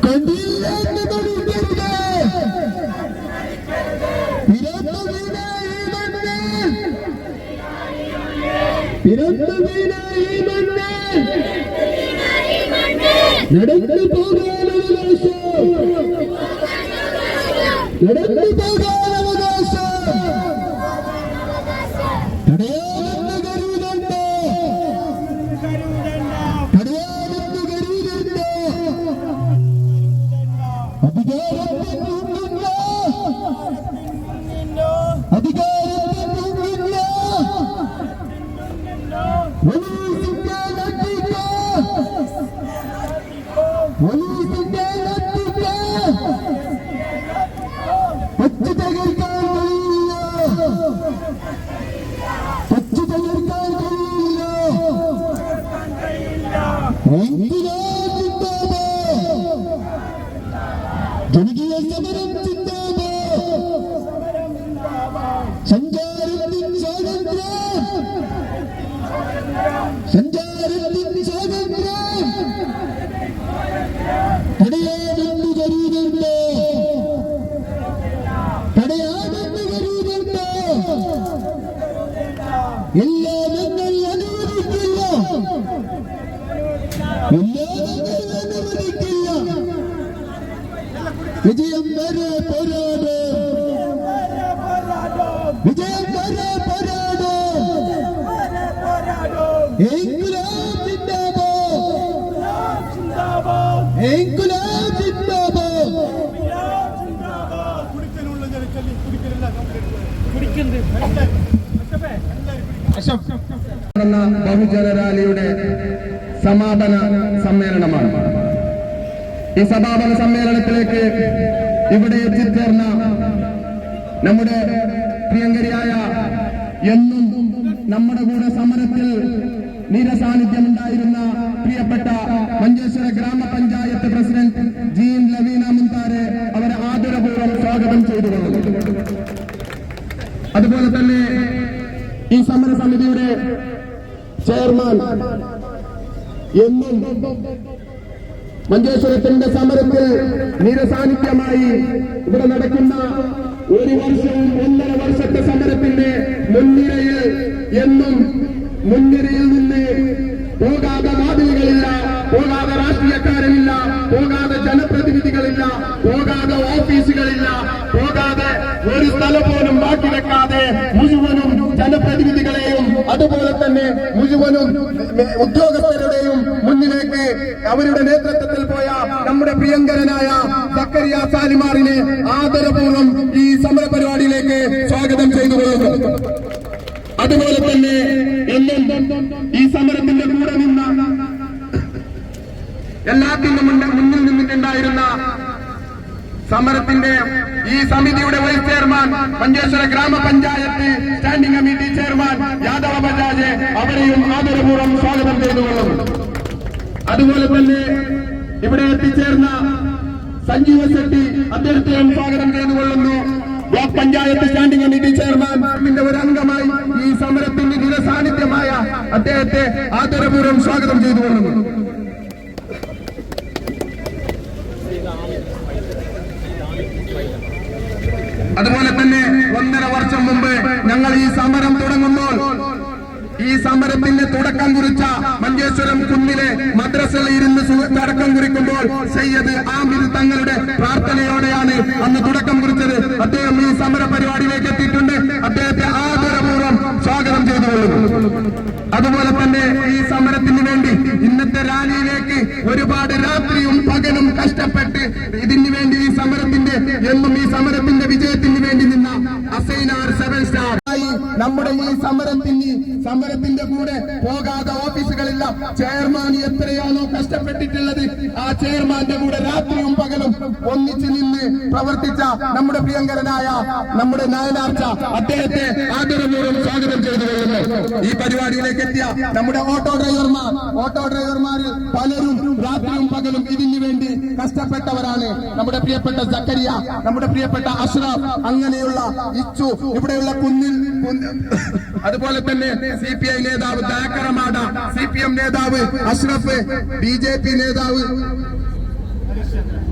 കണ്ടില്ലെന്ന് നടിക്കരുത്. പിറന്നു വീണ ഈ മണ്ണിൽ, പിറന്നു വീണ ഈ മണ്ണിൽ നടന്നു പോകാൻ അവകാശം, നടന്നു പോകാൻ അവകാശം. തടയാമെന്ന് കരുതണ്ട, തടയാമെന്ന് കരുതണ്ട. ജനകീയ സമരം ചിന്താബാദ്, സഞ്ചാരത്തിൻ സ്വാതന്ത്ര്യം, സഞ്ചാരത്തിൻ സ്വാതന്ത്ര്യം, തടയാമെന്ന് കരുതുന്നുണ്ടോ, തടയാമെന്ന് കരുതുന്നുണ്ടോ, എല്ലാം ഞങ്ങൾ അനുവദിക്കില്ല, എല്ലാം ഞങ്ങൾ അനുവദിക്കില്ല. വിജയം വരെ പോരാട്, വിജയം വരെ പോരാട്. ഇൻക്ലാബ് ജിന്ദാബാദ്, ഇൻക്ലാബ് ജിന്ദാബാദ്. നടന്ന ബഹുജന റാലിയുടെ സമാപന സമ്മേളനമാണ്. ഈ സമാപന സമ്മേളനത്തിലേക്ക് ഇവിടെ എത്തിച്ചേർന്ന നമ്മുടെ പ്രിയങ്കരിയായ എന്നും നമ്മുടെ കൂടെ സമരത്തിൽ നിരസാന്നിധ്യമുണ്ടായിരുന്ന പ്രിയപ്പെട്ട മഞ്ചേശ്വര ഗ്രാമപഞ്ചായത്ത് പ്രസിഡന്റ് ജീൻ ലവീന മുന്താരെ അവരെ ആദരപൂർവ്വം സ്വാഗതം ചെയ്തുകൊള്ളുന്നു. അതുപോലെ തന്നെ ഈ സമരസമിതിയുടെ ചെയർമാൻ എന്നും മഞ്ചേശ്വരത്തിന്റെ സമരത്തിൽ നിരസാന്നിധ്യമായി ഇവിടെ നടക്കുന്ന 1 വർഷവും 1.5 വർഷത്തെ സമരത്തിന്റെ മുൻനിരയിൽ എന്നും മുൻനിരയിൽ നിന്ന് പോകാതെ വാതിലുകളില്ല, പോകാതെ രാഷ്ട്രീയക്കാരില്ല, പോകാതെ ജനപ്രതിനിധികളില്ല, പോകാതെ ഓഫീസുകളില്ല, പോകാതെ ഒരു സ്ഥലം പോലും ബാക്കി വെക്കാതെ മുഴുവനും ജനപ്രതിനിധികളെയും അതുപോലെ തന്നെ മുഴുവനും ഉദ്യോഗസ്ഥരുടെയും മുന്നിലേക്ക് അവരുടെ നേതൃത്വത്തിൽ പോയ നമ്മുടെ പ്രിയങ്കരനായ സക്കരിയ സാലിമാറിനെ ആദരപൂർവ്വം ഈ സമര പരിപാടിയിലേക്ക് സ്വാഗതം ചെയ്തുകൊള്ളുന്നു. അതുപോലെ തന്നെ എന്നും ഈ സമരത്തിന്റെ കൂടെ നിന്ന എല്ലാത്തിനും മുന്നിൽ നിന്നിട്ടുണ്ടായിരുന്ന സമരത്തിന്റെ ഈ സമിതിയുടെ വൈസ് ചെയർമാൻ, മഞ്ചേശ്വര ഗ്രാമപഞ്ചായത്ത് സ്റ്റാൻഡിംഗ് കമ്മിറ്റി ചെയർമാൻ യാദവ ബജാജ്, അവരെയും ആദരപൂർവ്വം സ്വാഗതം ചെയ്തുകൊള്ളുന്നു. അതുപോലെ തന്നെ ഇവിടെ എത്തിച്ചേർന്ന സഞ്ജീവ ശെട്ടി, അദ്ദേഹത്തെയും സ്വാഗതം ചെയ്തുകൊള്ളുന്നു. Block panchayat standing committee chairman ഒരു അംഗമായി ഈ സമരത്തിന് നിരസാന്നിധ്യമായ അദ്ദേഹത്തെ ആദരപൂർവ്വം സ്വാഗതം ചെയ്തുകൊള്ളുന്നു. അതുപോലെ തന്നെ 1.5 വർഷം മുമ്പ് ഞങ്ങൾ ഈ സമരം തുടങ്ങുമ്പോൾ ഈ സമരത്തിന് തുടക്കം കുറിച്ച മഞ്ചേശ്വരം കുന്നിലെ മദ്രസയിൽ ഇരുന്ന് തുടക്കം കുറിക്കുമ്പോൾ സയ്യദ് ആമിർ തങ്ങളുടെ പ്രാർത്ഥനയോടെയാണ് അന്ന് തുടക്കം കുറിച്ചത്. അദ്ദേഹം ഈ സമര പരിപാടിയിലേക്ക് എത്തിയിട്ടുണ്ട്. അദ്ദേഹത്തെ ആദരപൂർവ്വം സ്വാഗതം ചെയ്തുകൊള്ളുന്നു. അതുപോലെ തന്നെ ഈ സമരത്തിന് വേണ്ടി ഇന്നത്തെ റാലിയിലേക്ക് ഒരുപാട് രാത്രിയും പകലും കഷ്ടപ്പെട്ട് ഇതിനു വേണ്ടി ഈ സമരത്തിന്റെ എന്നും ഈ സമരത്തിന്റെ വിജയത്തിന് വേണ്ടി നിന്ന അസൈനാർ 7 സ്റ്റാർ നമ്മുടെ ഈ സമരത്തിന്റെ കൂടെ പോകാതെ ഓഫീസുകളില്ല. ചെയർമാൻ എത്രയാണോ കഷ്ടപ്പെട്ടിട്ടുള്ളത് ആ ചെയർമാന്റെ കൂടെ രാത്രിയും പകലും ഒന്നിച്ചു നിന്ന് പ്രവർത്തിച്ച നമ്മുടെ പ്രിയങ്കരനായ നമ്മുടെ നയനാർച്ച, അദ്ദേഹത്തെ ആദരപൂർവ്വം സ്വാഗതം ചെയ്തു കൊള്ളുന്നു. ഈ പരിപാടിയിലേക്ക് എത്തിയ നമ്മുടെ ഓട്ടോ ഡ്രൈവർമാരിൽ പലരും രാത്രിയും പകലും ഇതിനു വേണ്ടി കഷ്ടപ്പെട്ടവരാണ്. നമ്മുടെ പ്രിയപ്പെട്ട സക്കരിയ, നമ്മുടെ പ്രിയപ്പെട്ട അഷ്റഫ്, അങ്ങനെയുള്ള ഇച്ചു, ഇവിടെയുള്ള കുന്നിൽ, അതുപോലെ തന്നെ CPI നേതാവ് ദാക്കറമാട, CPM നേതാവ് അഷ്റഫ്, BJP നേതാവ്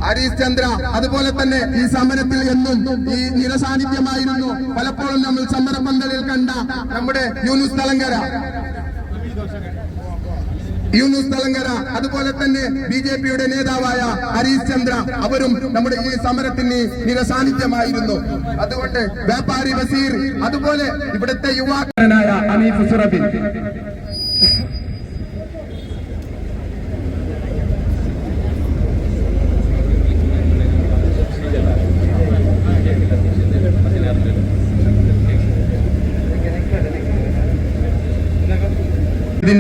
ഹരീഷ് ചന്ദ്ര, അതുപോലെ തന്നെ ഈ സമരത്തിൽ എന്നും ഈ നിരസാന്നിധ്യമായിരുന്നു. പലപ്പോഴും നമ്മൾ സമരപന്തലിൽ കണ്ട നമ്മുടെ യൂനുസ് തലങ്കര, അതുപോലെ തന്നെ BJPയുടെ നേതാവായ ഹരീഷ് ചന്ദ്ര, അവരും നമ്മുടെ ഈ സമരത്തിന് നിരസാന്നിധ്യമായിരുന്നു. അതുകൊണ്ട് വ്യാപാരി ബസീർ, അതുപോലെ ഇവിടുത്തെ യുവാക്കനായ അനീഫ് സുറബി,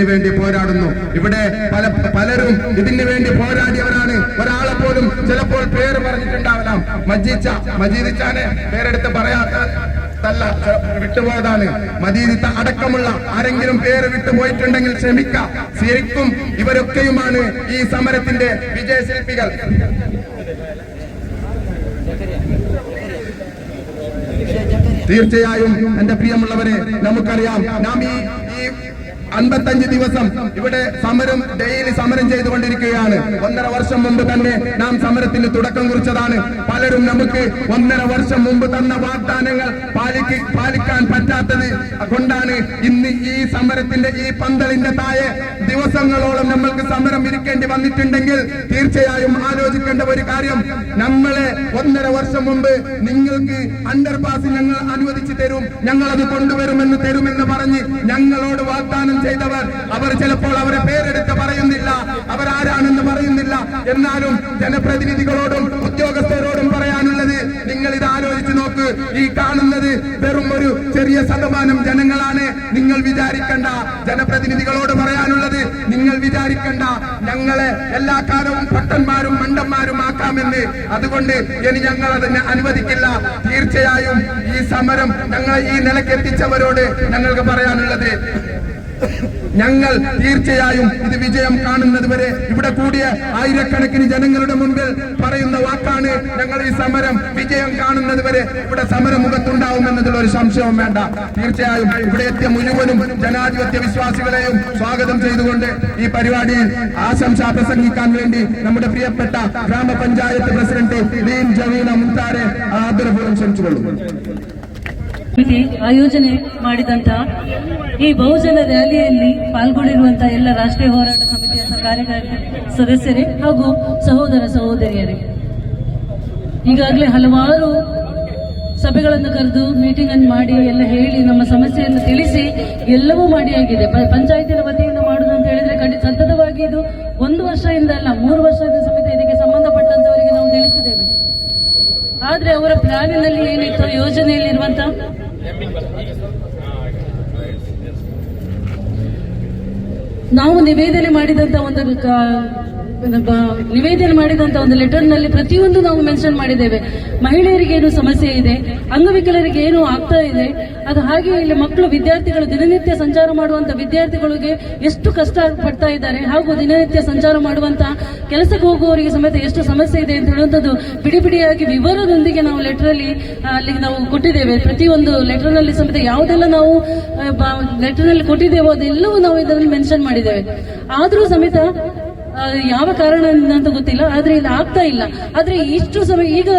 ഇതിനു വേണ്ടി പോരാടുന്നു. ഇവിടെ പലരും ഇതിനു വേണ്ടി പോരാടിയവരാണ്. ഒരാളെ പോലും ചിലപ്പോൾ പേര് പറഞ്ഞിട്ടുണ്ടാവലാം. മജീദിച്ചാനെ പേരെടുത്ത് പറയാത്തല്ല, വിട്ടുപോയതാണ്. മജീദിത്ത അടക്കമുള്ള ആരെങ്കിലും പേര് വിട്ടുപോയിട്ടുണ്ടെങ്കിൽ ക്ഷമിക്കാം. ശരിക്കും ഇവരൊക്കെയുമാണ് ഈ സമരത്തിന്റെ വിജയശില്പികൾ. തീർച്ചയായും എന്റെ പ്രിയമുള്ളവരെ, നമുക്കറിയാം നാം ഈ 55 ദിവസം ഇവിടെ ഡെയിലി സമരം ചെയ്തുകൊണ്ടിരിക്കുകയാണ്. 1.5 വർഷം മുമ്പ് തന്നെ നാം സമരത്തിന് തുടക്കം കുറിച്ചതാണ്. പലരും നമുക്ക് 1.5 വർഷം മുമ്പ് തന്ന വാഗ്ദാനങ്ങൾ പാലിക്കാൻ പറ്റാത്തത് കൊണ്ടാണ് ഇന്ന് ഈ സമരത്തിന്റെ ഈ പന്തലിന്റെ താഴെ ദിവസങ്ങളോളം നമ്മൾക്ക് സമരം ഇരിക്കേണ്ടി വന്നിട്ടുണ്ടെങ്കിൽ തീർച്ചയായും ആലോചിക്കേണ്ട ഒരു കാര്യം, നമ്മളെ 1.5 വർഷം മുമ്പ് നിങ്ങൾക്ക് അണ്ടർപാസ് ഞങ്ങൾ അനുവദിച്ചു തരും, ഞങ്ങളത് കൊണ്ടുവരുമെന്ന് തരുമെന്ന് പറഞ്ഞ് ഞങ്ങളോട് വാഗ്ദാനം ചെയ്തവർ, അവർ ചിലപ്പോൾ അവരെ പേരെടുത്ത് പറയുന്നില്ല, അവരാരാണെന്ന് പറയുന്നില്ല. എന്നാലും ജനപ്രതിനിധികളോടും ഉദ്യോഗസ്ഥരോടും പറയാനുള്ളത്, നിങ്ങൾ ഇത് ആലോചിച്ച് നോക്ക്. ഈ കാണുന്നത് വെറും ഒരു ചെറിയ ശതമാനം ജനങ്ങളാണ്. നിങ്ങൾ വിചാരിക്കണ്ട. ജനപ്രതിനിധികളോട് പറയാനുള്ളത്, നിങ്ങൾ വിചാരിക്കണ്ട ഞങ്ങളെ എല്ലാ കാലവും ഭക്തന്മാരും മണ്ടന്മാരും ആക്കാമെന്ന്. അതുകൊണ്ട് ഇനി ഞങ്ങൾ അതിനെ അനുവദിക്കില്ല. തീർച്ചയായും ഈ സമരം ഞങ്ങളെ ഈ നിലയ്ക്ക് എത്തിച്ചവരോട് ഞങ്ങൾക്ക് പറയാനുള്ളത്, ഞങ്ങൾ തീർച്ചയായും ഇത് വിജയം കാണുന്നത് വരെ ഇവിടെ കൂടിയ ആയിരക്കണക്കിന് ജനങ്ങളുടെ മുമ്പിൽ പറയുന്ന വാക്കാണ്, ഞങ്ങൾ ഈ സമരം വിജയം കാണുന്നത് വരെ ഇവിടെ സമരമുഖത്തുണ്ടാവുമെന്നതിൽ ഒരു സംശയവും വേണ്ട. തീർച്ചയായും ഇവിടെ എത്തിയ മുഴുവനും ജനാധിപത്യ വിശ്വാസികളെയും സ്വാഗതം ചെയ്തുകൊണ്ട് ഈ പരിപാടിയിൽ ആശംസ പ്രസംഗിക്കാൻ വേണ്ടി നമ്മുടെ പ്രിയപ്പെട്ട ഗ്രാമപഞ്ചായത്ത് പ്രസിഡന്റ് ലീൻ ജവീന മുത്താരെ ആദരപൂർവ്വം ക്ഷണിച്ചുകൊള്ളുന്നു. ಆಯೋಜನೆ ಮಾಡಿದಂತ ಈ ಬಹುಜನ ರ್ಯಾಲಿಯಲ್ಲಿ ಪಾಲ್ಗೊಂಡಿರುವಂತಹ ಎಲ್ಲ ರಾಷ್ಟ್ರೀಯ ಹೋರಾಟ ಸಮಿತಿಯ ಕಾರ್ಯಕಾರಿ ಸದಸ್ಯರೇ ಹಾಗೂ ಸಹೋದರ ಸಹೋದರಿಯರೇ, ಈಗಾಗಲೇ ಹಲವಾರು ಸಭೆಗಳನ್ನು ಕರೆದು ಮೀಟಿಂಗ್ ಅನ್ನು ಮಾಡಿ ಎಲ್ಲ ಹೇಳಿ ನಮ್ಮ ಸಮಸ್ಯೆಯನ್ನು ತಿಳಿಸಿ ಎಲ್ಲವೂ ಮಾಡಿಯಾಗಿದೆ. ಪಂಚಾಯತಿನ ವತಿಯಿಂದ ಮಾಡುವುದು ಅಂತ ಹೇಳಿದ್ರೆ ಖಂಡಿತ ಸತತವಾಗಿ ಇದು 1 ವರ್ಷದಿಂದ ಅಲ್ಲ 3 ವರ್ಷದ ಸಮೇತ ಇದಕ್ಕೆ ಸಂಬಂಧಪಟ್ಟಂತವರಿಗೆ ನಾವು ತಿಳಿಸಿದ್ದೇವೆ. ಆದ್ರೆ ಅವರ ಪ್ಲಾನಿನಲ್ಲಿ ಏನಿತ್ತು, ಯೋಜನೆಯಲ್ಲಿರುವಂತ ನಾವು ನಿವೇದನೆ ಮಾಡಿದಂತ ಒಂದು ಲೆಟರ್ನಲ್ಲಿ ಪ್ರತಿಯೊಂದು ನಾವು ಮೆನ್ಷನ್ ಮಾಡಿದ್ದೇವೆ. ಮಹಿಳೆಯರಿಗೆ ಏನು ಸಮಸ್ಯೆ ಇದೆ, ಅಂಗವಿಕಲರಿಗೆ ಏನು ಆಗ್ತಾ ಇದೆ, ಅದು ಹಾಗೆ ಇಲ್ಲಿ ಮಕ್ಕಳು ವಿದ್ಯಾರ್ಥಿಗಳು ದಿನನಿತ್ಯ ಸಂಚಾರ ಮಾಡುವಂತ ವಿದ್ಯಾರ್ಥಿಗಳಿಗೆ ಎಷ್ಟು ಕಷ್ಟ ಪಡ್ತಾ ಇದ್ದಾರೆ, ಹಾಗೂ ದಿನನಿತ್ಯ ಸಂಚಾರ ಮಾಡುವಂತ ಕೆಲಸಕ್ಕೆ ಹೋಗುವವರಿಗೆ ಸಮೇತ ಎಷ್ಟು ಸಮಸ್ಯೆ ಇದೆ ಅಂತ ಹೇಳುವಂಥದ್ದು ಬಿಡಿಯಾಗಿ ವಿವರದೊಂದಿಗೆ ನಾವು ಲೆಟರಲ್ಲಿ ಅಲ್ಲಿ ನಾವು ಕೊಟ್ಟಿದ್ದೇವೆ. ಪ್ರತಿಯೊಂದು ಲೆಟರ್ನಲ್ಲಿ ಸಮೇತ ಯಾವುದೆಲ್ಲ ನಾವು ಲೆಟರ್ನಲ್ಲಿ ಕೊಟ್ಟಿದ್ದೇವೋ ಅದೆಲ್ಲವೂ ನಾವು ಇದರಲ್ಲಿ ಮೆನ್ಷನ್ ಮಾಡಿದ್ದೇವೆ. ಆದರೂ ಸಮೇತ ಯಾವ ಕಾರಣ ಅಂತ ಗೊತ್ತಿಲ್ಲ, ಆದ್ರೆ ಇದು ಆಗ್ತಾ ಇಲ್ಲ. ಆದ್ರೆ ಇಷ್ಟು ಸಮಯ ಈಗ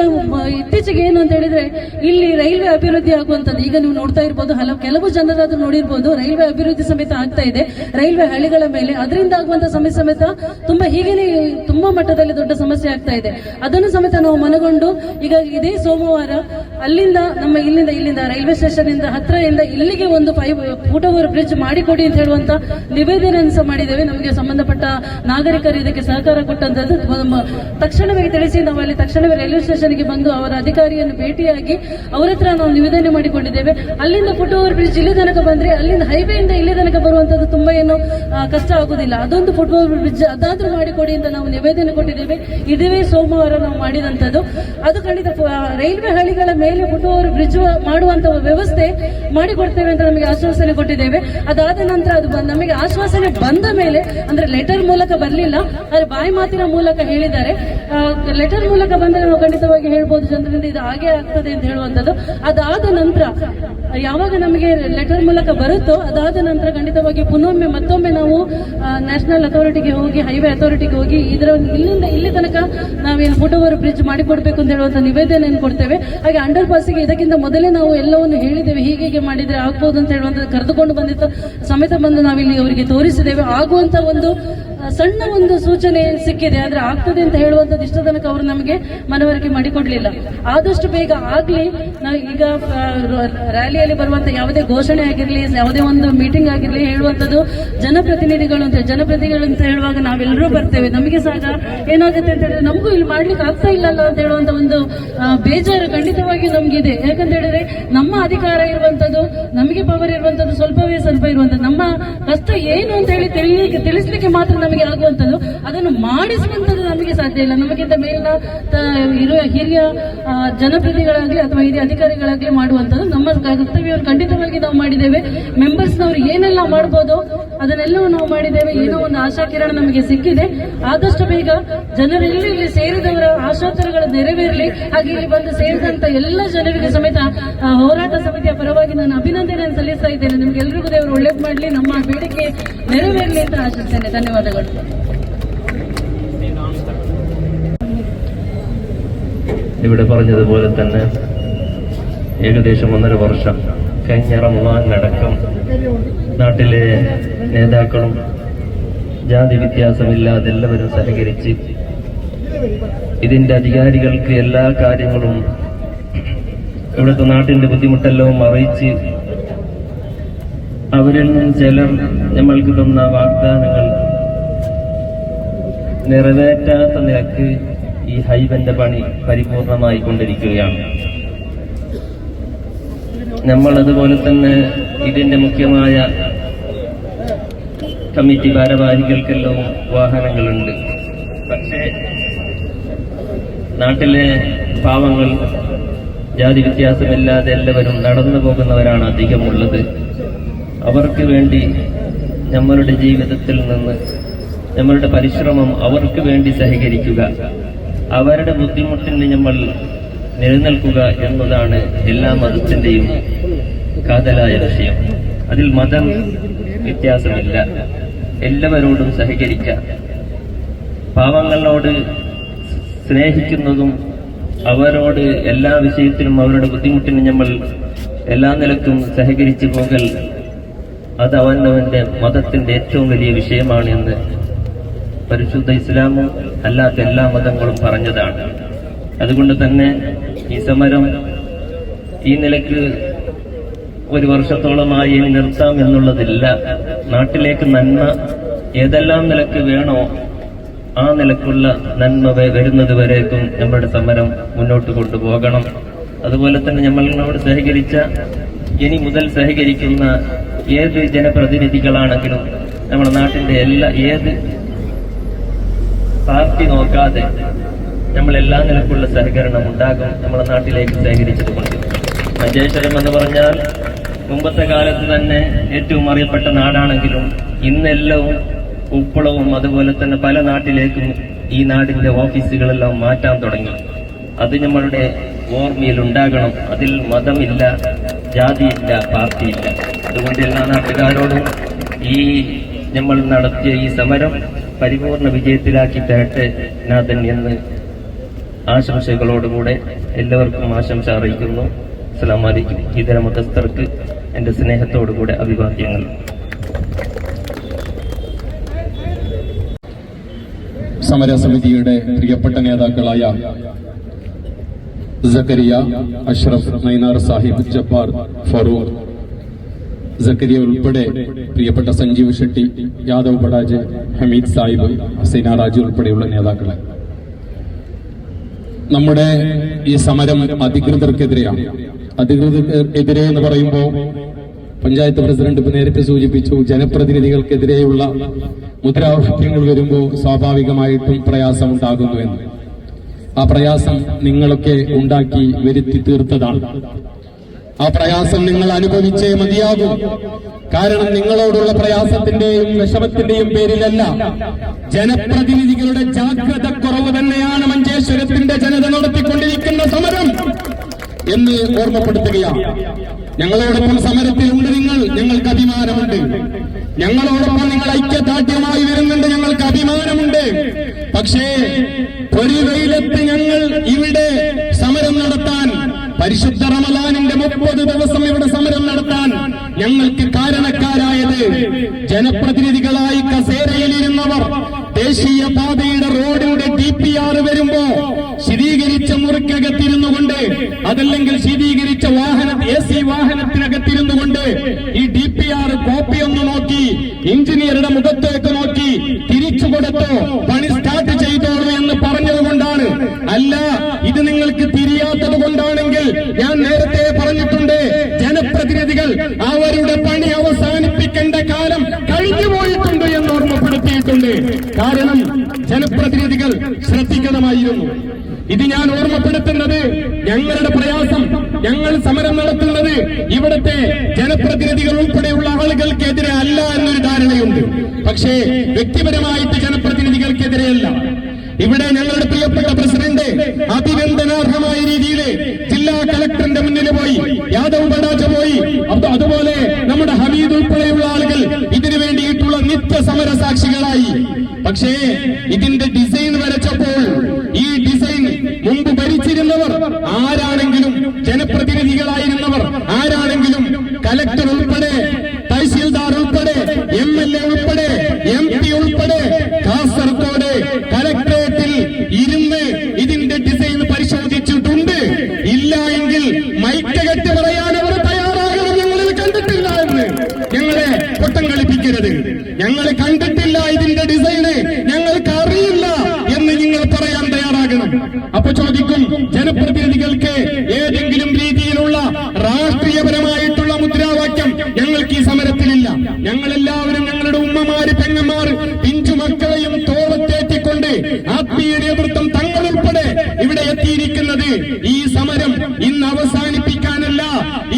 ಇತ್ತೀಚೆಗೆ ಏನು ಅಂತ ಹೇಳಿದ್ರೆ, ಇಲ್ಲಿ ರೈಲ್ವೆ ಅಭಿವೃದ್ಧಿ ಆಗುವಂತದ್ದು ಈಗ ನೀವು ನೋಡ್ತಾ ಇರ್ಬೋದು, ಕೆಲವು ಜನರಾದ್ರೂ ನೋಡಿರ್ಬೋದು, ರೈಲ್ವೆ ಅಭಿವೃದ್ಧಿ ಸಮೇತ ಆಗ್ತಾ ಇದೆ ರೈಲ್ವೆ ಹಳಿಗಳ ಮೇಲೆ. ಅದರಿಂದ ಆಗುವಂತ ಸಮಸ್ಯೆ ಸಮೇತ ತುಂಬಾ ಮಟ್ಟದಲ್ಲಿ ದೊಡ್ಡ ಸಮಸ್ಯೆ ಆಗ್ತಾ ಇದೆ. ಅದನ್ನು ಸಮೇತ ನಾವು ಮನಗೊಂಡು ಈಗ ಇದೇ ಸೋಮವಾರ ಅಲ್ಲಿಂದ ಇಲ್ಲಿಂದ ರೈಲ್ವೆ ಸ್ಟೇಷನ್ ಇಂದ ಹತ್ತಿರದಿಂದ ಇಲ್ಲಿಗೆ ಒಂದು 5 ಫೂಟ್ ಓವರ್ ಬ್ರಿಡ್ಜ್ ಮಾಡಿಕೊಡಿ ಅಂತ ಹೇಳುವಂತ ನಿವೇದನೆಯನ್ನು ಸಹ ಮಾಡಿದ್ದೇವೆ. ನಮಗೆ ಸಂಬಂಧಪಟ್ಟ ನಾಗರಿಕರು ಇದಕ್ಕೆ ಸಹಕಾರ ಕೊಟ್ಟಂತದ್ದು ತಕ್ಷಣವೇ ತಿಳಿಸಿ ನಾವು ಅಲ್ಲಿ ತಕ್ಷಣವೇ ರೈಲ್ವೆ ಸ್ಟೇಷನ್ಗೆ ಬಂದು ಅವರ ಅಧಿಕಾರಿಯನ್ನು ಭೇಟಿಯಾಗಿ ಅವರ ಹತ್ರ ನಾವು ನಿವೇದನೆ ಮಾಡಿಕೊಂಡಿದ್ದೇವೆ. ಅಲ್ಲಿಂದ ಫುಟ್ ಓವರ್ ಬ್ರಿಡ್ಜ್ ಇಲ್ಲಿ ತನಕ ಬಂದ್ರೆ ಅಲ್ಲಿಂದ ಹೈವೇಯಿಂದ ಇಲ್ಲಿ ತನಕ ಬರುವಂತದ್ದು ತುಂಬಾ ಏನು ಕಷ್ಟ ಆಗುದಿಲ್ಲ. ಅದೊಂದು ಫುಟ್ ಓವರ್ ಬ್ರಿಡ್ಜ್ ಅದಾದ್ರೂ ಮಾಡಿಕೊಡಿ ಅಂತ ನಾವು ನಿವೇದನೆ ಕೊಟ್ಟಿದ್ದೇವೆ. ಇದೇ ಸೋಮವಾರ ನಾವು ಮಾಡಿದಂತದ್ದು. ಅದು ಖಂಡಿತ ರೈಲ್ವೆ ಹಳಿಗಳ ಮೇಲೆ ಫುಟ್ ಓವರ್ ಬ್ರಿಡ್ಜ್ ಮಾಡುವಂತ ವ್ಯವಸ್ಥೆ ಮಾಡಿಕೊಡ್ತೇವೆ ಅಂತ ನಮಗೆ ಆಶ್ವಾಸನೆ ಕೊಟ್ಟಿದ್ದೇವೆ. ಅದಾದ ನಂತರ ಅದು ನಮಗೆ ಆಶ್ವಾಸನೆ ಬಂದ ಮೇಲೆ, ಅಂದ್ರೆ ಲೆಟರ್ ಮೂಲಕ ಬರಲಿಲ್ಲ, ಆದ್ರೆ ಬಾಯಿ ಮಾತಿನ ಮೂಲಕ ಹೇಳಿದ್ದಾರೆ. ಲೆಟರ್ ಮೂಲಕ ಬಂದ್ರೆ ನಾವು ಖಂಡಿತವಾಗಿ ಹೇಳ್ಬೋದು ಜನರಿಂದ ಇದು ಹಾಗೆ ಆಗ್ತದೆ ಅಂತ ಹೇಳುವಂಥದ್ದು. ಅದಾದ ನಂತರ ಯಾವಾಗ ನಮಗೆ ಲೆಟರ್ ಮೂಲಕ ಬರುತ್ತೋ ಅದಾದ ನಂತರ ಖಂಡಿತವಾಗಿ ಮತ್ತೊಮ್ಮೆ ನಾವು ನ್ಯಾಷನಲ್ ಅಥಾರಿಟಿಗೆ ಹೋಗಿ, ಹೈವೇ ಅಥಾರಿಟಿಗೆ ಹೋಗಿ ಇಲ್ಲಿಂದ ಇಲ್ಲಿ ತನಕ ನಾವೇನು ಫುಟ್ ಓವರ್ ಬ್ರಿಡ್ಜ್ ಮಾಡಿಕೊಡ್ಬೇಕು ಅಂತ ಹೇಳುವಂತ ನಿವೇದನೆಯನ್ನು ಕೊಡ್ತೇವೆ. ಹಾಗೆ ಅಂಡರ್ ಪಾಸಿಗೆ ಇದಕ್ಕಿಂತ ಮೊದಲೇ ನಾವು ಎಲ್ಲವನ್ನು ಹೇಳಿದ್ದೇವೆ, ಹೀಗೆ ಮಾಡಿದ್ರೆ ಆಗ್ಬೋದು ಅಂತ ಹೇಳುವಂತ ಕರೆದುಕೊಂಡು ಬಂದಿತ್ತು ಸಮೇತ ಬಂದು ನಾವಿಲ್ಲಿ ಅವರಿಗೆ ತೋರಿಸಿದ್ದೇವೆ. ಆಗುವಂತ ಒಂದು ಸಣ್ಣ ಒಂದು ಸೂಚನೆ ಸಿಕ್ಕಿದೆ, ಆದ್ರೆ ಆಗ್ತದೆ ಅಂತ ಹೇಳುವಂತದ್ದು ಇಷ್ಟ ತನಕ ಅವರು ನಮಗೆ ಮನವರಿಕೆ ಮಾಡಿಕೊಡ್ಲಿಲ್ಲ. ಆದಷ್ಟು ಬೇಗ ಆಗ್ಲಿ. ನಾವು ಈಗ ರ್ಯಾಲಿಯಲ್ಲಿ ಬರುವಂತ ಯಾವುದೇ ಘೋಷಣೆ ಆಗಿರ್ಲಿ, ಯಾವುದೇ ಒಂದು ಮೀಟಿಂಗ್ ಆಗಿರ್ಲಿ, ಹೇಳುವಂತದ್ದು ಜನಪ್ರತಿನಿಧಿಗಳು ಅಂತ ಹೇಳುವಾಗ ನಾವೆಲ್ಲರೂ ಬರ್ತೇವೆ. ನಮಗೆ ಸಹ ಏನಾಗುತ್ತೆ ಅಂತ ಹೇಳಿದ್ರೆ ನಮಗೂ ಇಲ್ಲಿ ಮಾಡ್ಲಿಕ್ಕೆ ಆಗ್ತಾ ಇಲ್ಲಲ್ಲ ಅಂತ ಹೇಳುವಂತ ಒಂದು ಬೇಜಾರು ಖಂಡಿತವಾಗಿಯೂ ನಮ್ಗಿದೆ. ಯಾಕಂತ ಹೇಳಿದ್ರೆ ನಮ್ಮ ಅಧಿಕಾರ ಇರುವಂತದ್ದು, ನಮಗೆ ಪವರ್ ಇರುವಂತದ್ದು ಸ್ವಲ್ಪವೇ ಸ್ವಲ್ಪ ಇರುವಂತದ್ದು. ನಮ್ಮ ಕಷ್ಟ ಏನು ಅಂತ ಹೇಳಿ ತಿಳಿಸ್ಲಿಕ್ಕೆ ಮಾತ್ರ ನಮಗೆ ಆಗುವಂತದ್ದು, ಅದನ್ನು ಮಾಡಿಸುವಂತದ್ದು ನಮಗೆ ಸಾಧ್ಯ ಇಲ್ಲ. ನಮಗಿಂತ ಮೇಲಿನ ಹಿರಿಯ ಜನಪ್ರತಿನಿಧಿಗಳಾಗ್ಲಿ ಅಥವಾ ಹಿರಿಯ ಅಧಿಕಾರಿಗಳಾಗ್ಲಿ ಮಾಡುವಂತದ್ದು. ನಮ್ಮ ಕರ್ತವ್ಯವನ್ನು ಖಂಡಿತವಾಗಿ ನಾವು ಮಾಡಿದ್ದೇವೆ. ಮೆಂಬರ್ಸ್ನವರು ಏನೆಲ್ಲ ಮಾಡ್ಬೋದು ಅದನ್ನೆಲ್ಲವೂ ನಾವು ಮಾಡಿದ್ದೇವೆ. ಏನೋ ಒಂದು ಆಶಾಕಿರಣ ನಮಗೆ ಸಿಕ್ಕಿದೆ. ಆದಷ್ಟು ಬೇಗ ಜನರೆಲ್ಲ ಇಲ್ಲಿ ಸೇರಿದವರ ಆಶಾತರಗಳು ನೆರವೇರಲಿ. ಹಾಗೆ ಇಲ್ಲಿ ಬಂದು ಸೇರಿದಂತ ಎಲ್ಲ ಜನರಿಗೆ ಸಮೇತ ಹೋರಾಟ ಸಮಿತಿಯ ಪರವಾಗಿ ನಾನು ಅಭಿನಂದನೆಯನ್ನು ಸಲ್ಲಿಸ್ತಾ ಇದ್ದೇನೆ. ನಿಮ್ಗೆಲ್ರಿಗೂ ದೇವರು ಒಳ್ಳೇದು ಮಾಡಲಿ, ನಮ್ಮ ಬೇಡಿಕೆ ನೆರವೇರಲಿ ಅಂತ ಆಶಿಸ್ತೇನೆ. ಧನ್ಯವಾದಗಳು. ഇവിടെ പറഞ്ഞതുപോലെ തന്നെ ഏകദേശം 1.5 വർഷം കഴിഞ്ഞ റമദാനിലടക്കം നാട്ടിലെ നേതാക്കളും ജാതി വ്യത്യാസമില്ലാതെ എല്ലാവരും സഹകരിച്ച് ഇതിന്റെ അധികാരികൾക്ക് എല്ലാ കാര്യങ്ങളും ഇവിടുത്തെ നാട്ടിന്റെ ബുദ്ധിമുട്ടെല്ലാം അറിയിച്ച് അവരിൽ നിന്ന് ചിലർ നമ്മൾക്ക് തന്ന വാഗ്ദാനങ്ങൾ നിറവേറ്റാത്ത നിലക്ക് ഈ ഹൈവന്റെ പണി പരിപൂർണമായി കൊണ്ടിരിക്കുകയാണ്. നമ്മൾ അതുപോലെ തന്നെ ഇതിന്റെ മുഖ്യമായ കമ്മിറ്റി ഭാരവാഹികൾക്കെല്ലാം വാഹനങ്ങളുണ്ട്. പക്ഷേ നാട്ടിലെ പാവങ്ങൾ ജാതി വ്യത്യാസമില്ലാതെ എല്ലാവരും നടന്നു പോകുന്നവരാണ് അധികമുള്ളത്. അവർക്ക് വേണ്ടി നമ്മളുടെ ജീവിതത്തിൽ നിന്ന് നമ്മളുടെ പരിശ്രമം അവർക്ക് വേണ്ടി സഹകരിക്കുക, അവരുടെ ബുദ്ധിമുട്ടിന് നമ്മൾ നിലനിൽക്കുക എന്നതാണ് എല്ലാ മതത്തിന്റെയും കാതലായ വിഷയം. അതിൽ മതം വ്യത്യാസമില്ല, എല്ലാവരോടും സഹകരിക്കുക. പാവങ്ങളോട് സ്നേഹിക്കുന്നതും അവരോട് എല്ലാ വിഷയത്തിലും അവരുടെ ബുദ്ധിമുട്ടിന് നമ്മൾ എല്ലാ നിലക്കും സഹകരിച്ചു പോകൽ, അത് അവനവന്റെ മതത്തിന്റെ ഏറ്റവും വലിയ വിഷയമാണ് എന്ന് പരിശുദ്ധ ഇസ്ലാമും അല്ലാത്ത എല്ലാ മതങ്ങളും പറഞ്ഞതാണ്. അതുകൊണ്ട് തന്നെ ഈ സമരം ഈ നിലക്ക് 1 വർഷത്തോളമായി നിർത്താം എന്നുള്ളതില്ല. നാട്ടിലേക്ക് നന്മ ഏതെല്ലാം നിലക്ക് വേണോ ആ നിലക്കുള്ള നന്മ വരുന്നത് വരേക്കും നമ്മുടെ സമരം മുന്നോട്ട് കൊണ്ടുപോകണം. അതുപോലെ തന്നെ നമ്മളോട് സഹകരിച്ച, ഇനി മുതൽ സഹകരിക്കുന്ന ഏത് ജനപ്രതിനിധികളാണെങ്കിലും നമ്മുടെ നാട്ടിന്റെ ഏത് പാർട്ടി നോക്കാതെ നമ്മളെല്ലാ നിലക്കുള്ള സഹകരണം ഉണ്ടാകും നമ്മുടെ നാട്ടിലേക്ക് സഹകരിച്ചതുകൊണ്ട്. മഞ്ചേശ്വരം എന്ന് പറഞ്ഞാൽ മുമ്പത്തെ കാലത്ത് തന്നെ ഏറ്റവും അറിയപ്പെട്ട നാടാണെങ്കിലും ഇന്നെല്ലാം ഉപ്പളവും അതുപോലെ തന്നെ പല നാട്ടിലേക്കും ഈ നാടിന്റെ ഓഫീസുകളെല്ലാം മാറ്റാൻ തുടങ്ങി. അത് നമ്മളുടെ ഓർമ്മയിൽ ഉണ്ടാകണം. അതിൽ മതമില്ല, ജാതിയില്ല, പാർട്ടിയില്ല. അതുകൊണ്ട് എല്ലാ നാട്ടുകാരോടും ഈ നമ്മൾ നടത്തിയ ഈ സമരം പരിപൂർണ വിജയത്തിലാക്കി തരട്ടെ നാഥൻ എന്ന് ആശംസകളോടുകൂടെ എല്ലാവർക്കും ആശംസ അറിയിക്കുന്നു. അസ്സലാമു അലൈക്കും. ഇതര മതസ്ഥർക്ക് എന്റെ സ്നേഹത്തോടുകൂടെ അഭിവാദ്യങ്ങൾ. സമരസമിതിയുടെ പ്രിയപ്പെട്ട നേതാക്കളായ സക്കരിയ, അഷ്റഫ്, നൈനാർ സാഹിബ്, ജബ്ബാർ, ഫറൂഖ്, സക്കരിയ ഉൾപ്പെടെ പ്രിയപ്പെട്ട സഞ്ജീവ് ഷെട്ടി, യാദവ് ബഡാജ്, ഹമീദ് സാഹിബ്, ഹസൈന രാജു ഉൾപ്പെടെയുള്ള നേതാക്കളെ, നമ്മുടെ ഈ സമരം അധികൃതർക്കെതിരെയാണ്. അധികൃതർക്കെതിരെ എന്ന് പറയുമ്പോൾ പഞ്ചായത്ത് പ്രസിഡന്റ് ഇപ്പൊ നേരത്തെ സൂചിപ്പിച്ചു, ജനപ്രതിനിധികൾക്കെതിരെയുള്ള മുദ്രാവാക്യങ്ങൾ വരുമ്പോൾ സ്വാഭാവികമായിട്ടും പ്രയാസമുണ്ടാകുന്നു എന്ന്. ആ പ്രയാസം നിങ്ങളൊക്കെ ഉണ്ടാക്കി വരുത്തി തീർത്തതാണ്. ആ പ്രയാസം നിങ്ങൾ അനുഭവിച്ചേ മതിയാകും. കാരണം നിങ്ങളോടുള്ള പ്രയാസത്തിന്റെയും വിഷമത്തിന്റെയും പേരിലല്ല, ജനപ്രതിനിധികളുടെ ജാഗ്രത കുറവ് തന്നെയാണ് മഞ്ചേശ്വരത്തിന്റെ ജനത നടത്തിക്കൊണ്ടിരിക്കുന്ന സമരം എന്ന് ഓർമ്മപ്പെടുത്തുകയാണ്. ഞങ്ങളോടൊപ്പം സമരത്തിലുണ്ട് നിങ്ങൾ, ഞങ്ങൾക്ക് അഭിമാനമുണ്ട്. ഞങ്ങളോടൊപ്പം നിങ്ങൾ ഐക്യദാർഢ്യമായി വരുന്നുണ്ട്, ഞങ്ങൾക്ക് അഭിമാനമുണ്ട്. പക്ഷേ ഒരു വെയിലത്ത് ഞങ്ങൾ ഇവിടെ സമരം നടത്താൻ, പരിശുദ്ധ റമദാനിന്റെ 30 ദിവസം ഇവിടെ സമരം നടത്താൻ ഞങ്ങൾക്ക് കാരണക്കാരായത് ജനപ്രതിനിധികളായി കസേരയിലിരുന്നവർ ദേശീയ പാതയുടെ റോഡിന്റെ DPR വരുമ്പോ ശീതീകരിച്ച മുറിക്കകത്തിരുന്നു കൊണ്ട്, അതല്ലെങ്കിൽ ശീതീകരിച്ച AC വാഹനത്തിനകത്തിരുന്നു കൊണ്ട് ഈ DPR കോപ്പി ഒന്ന് നോക്കി, എഞ്ചിനീയറുടെ മുഖത്തേക്ക് നോക്കി തിരിച്ചു കൊടുത്തോ, പണി സ്റ്റാർട്ട് ചെയ്തോളൂ എന്ന് പറഞ്ഞതുകൊണ്ടാണ്. അല്ല, ഇത് നിങ്ങൾക്ക് തിരിയാത്തത് കൊണ്ടാണെങ്കിൽ ഞാൻ നേരത്തെ പറഞ്ഞിട്ടുണ്ട്, ജനപ്രതിനിധികൾ അവരുടെ പണി അവസാനിപ്പിക്കും. വേണമായിരുന്നു. ഇത് ഞാൻ ഓർമ്മപ്പെടുത്തുന്നത് ഞങ്ങളുടെ പ്രയാസം, ഞങ്ങൾ സമരം നടത്തുന്നത് ഇവിടുത്തെ ജനപ്രതിനിധികൾ ഉൾപ്പെടെയുള്ള ആളുകൾക്കെതിരെ അല്ല എന്നൊരു ധാരണയുണ്ട്. പക്ഷേ വ്യക്തിപരമായിട്ട് ജനപ്രതിനിധികൾക്കെതിരെയല്ല. ഇവിടെ ഞങ്ങളുടെ പ്രിയപ്പെട്ട പ്രസിഡന്റ് അഭിനന്ദനാർഹമായ രീതിയിൽ ജില്ലാ കളക്ടറിന്റെ മുന്നിൽ പോയി, യാദവ് ബഡാജ പോയി, അതുപോലെ നമ്മുടെ ഹമീദ് ഉൾപ്പെടെയുള്ള ആളുകൾ ഇതിനു വേണ്ടിയിട്ടുള്ള നിത്യ സമര സാക്ഷികളായി. പക്ഷേ ഇതിന്റെ ഡിസൈൻ വരച്ചപ്പോൾ ഈ ഡിസൈൻ മുമ്പ് ഭരിച്ചിരുന്നവർ ആരാണെങ്കിലും, ജനപ്രതിനിധികളായിരുന്നവർ ആരാണെങ്കിലും, കലക്ടർ ഉൾപ്പെടെ, തഹസീൽദാർ ഉൾപ്പെടെ, MLA ഉൾപ്പെടെ, MP ഉൾപ്പെടെ കാസർഗോഡ് കലക്ടറേറ്റിൽ ഇരുന്ന് ഇതിന്റെ ഡിസൈൻ പരിശോധിച്ചിട്ടുണ്ട്. ഇല്ല എങ്കിൽ മൈക്കകെട്ട് പറയാൻ അവർ തയ്യാറാകണം. ഞങ്ങളിൽ കണ്ടിട്ടില്ല എന്ന് ഞങ്ങളെ പൊട്ടം കളിപ്പിക്കരുത്. ഞങ്ങൾ കണ്ടിട്ടില്ല ഇതിന്റെ ഡിസൈന്, ഞങ്ങൾക്ക് അറിയില്ല എന്ന് നിങ്ങൾ പറയാൻ തയ്യാറാകണം. അപ്പൊ ചോദിക്കും, ജനപ്രതിനിധികൾക്ക് ഏതെങ്കിലും രീതിയിലുള്ള രാഷ്ട്രീയപരമായിട്ടുള്ള മുദ്രാവാക്യം ഞങ്ങൾക്ക് ഈ സമരത്തിലില്ല. ഞങ്ങളെല്ലാവരും ഞങ്ങളുടെ ഉമ്മമാര്, പെങ്ങന്മാർ, പിഞ്ചുമക്കളെയും തോളത്തേറ്റിക്കൊണ്ട് ആത്മീയ നേതൃത്വം തങ്ങളുൾപ്പെടെ ഇവിടെ എത്തിയിരിക്കുന്നത് ഈ സമരം ഇന്ന് അവസാനിപ്പിക്കാനല്ല.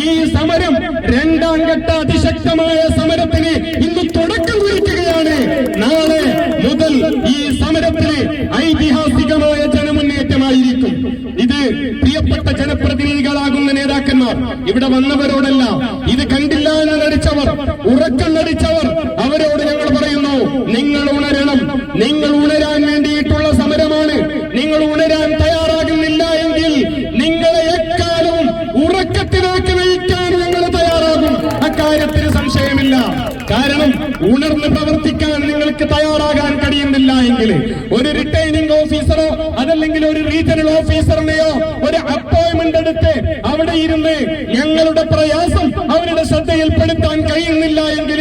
ഈ സമരം രണ്ടാം ഘട്ട അതിശക്തമായ സമരത്തിന് ഇന്ന് തുടക്കം കുറിക്കുകയാണ്. നാളെ മുതൽ ഈ സമരത്തിന് ഐതിഹാസികമായ ജനമുന്നേറ്റമായിരിക്കും. ഇത് പ്രിയപ്പെട്ട ജനപ്രതിനിധികളാകുന്ന നേതാക്കന്മാർ ഇവിടെ വന്നവരോടല്ല, ഇത് കണ്ടില്ല എന്ന് നടിച്ചവർ, ഉറക്കം നടിച്ചവർ, അവരോട് ഞങ്ങൾ പറയുന്നു, നിങ്ങൾ ഉണരണം. നിങ്ങൾ ഉണരാൻ വേണ്ടിയിട്ടുള്ള സമരമാണ്. നിങ്ങൾ ഉണരാൻ തയ്യാറാകുന്നില്ല എങ്കിൽ നിങ്ങളെ എക്കാലവും ഉറക്കത്തിലേക്ക് നയിക്കാൻ ഞങ്ങൾ തയ്യാറാകും. അക്കാര്യത്തിന് സംശയമില്ല. കാരണം ഉണർന്ന് പ്രവർത്തിക്കാൻ നിങ്ങൾക്ക് തയ്യാറാകാൻ കഴിയുന്നില്ല എങ്കിൽ ഒരു റിട്ടേണിംഗ് ഓഫീസറോ അതല്ലെങ്കിൽ ഒരു റീജിയണൽ ഓഫീസറിനെയോ ഒരു അപ്പോയിന്റ്മെന്റ് എടുത്ത് അവിടെ ഇരുന്ന് ഞങ്ങളുടെ പ്രയാസം അവരുടെ ശ്രദ്ധയിൽപ്പെടുത്താൻ കഴിയുന്നില്ല എങ്കിൽ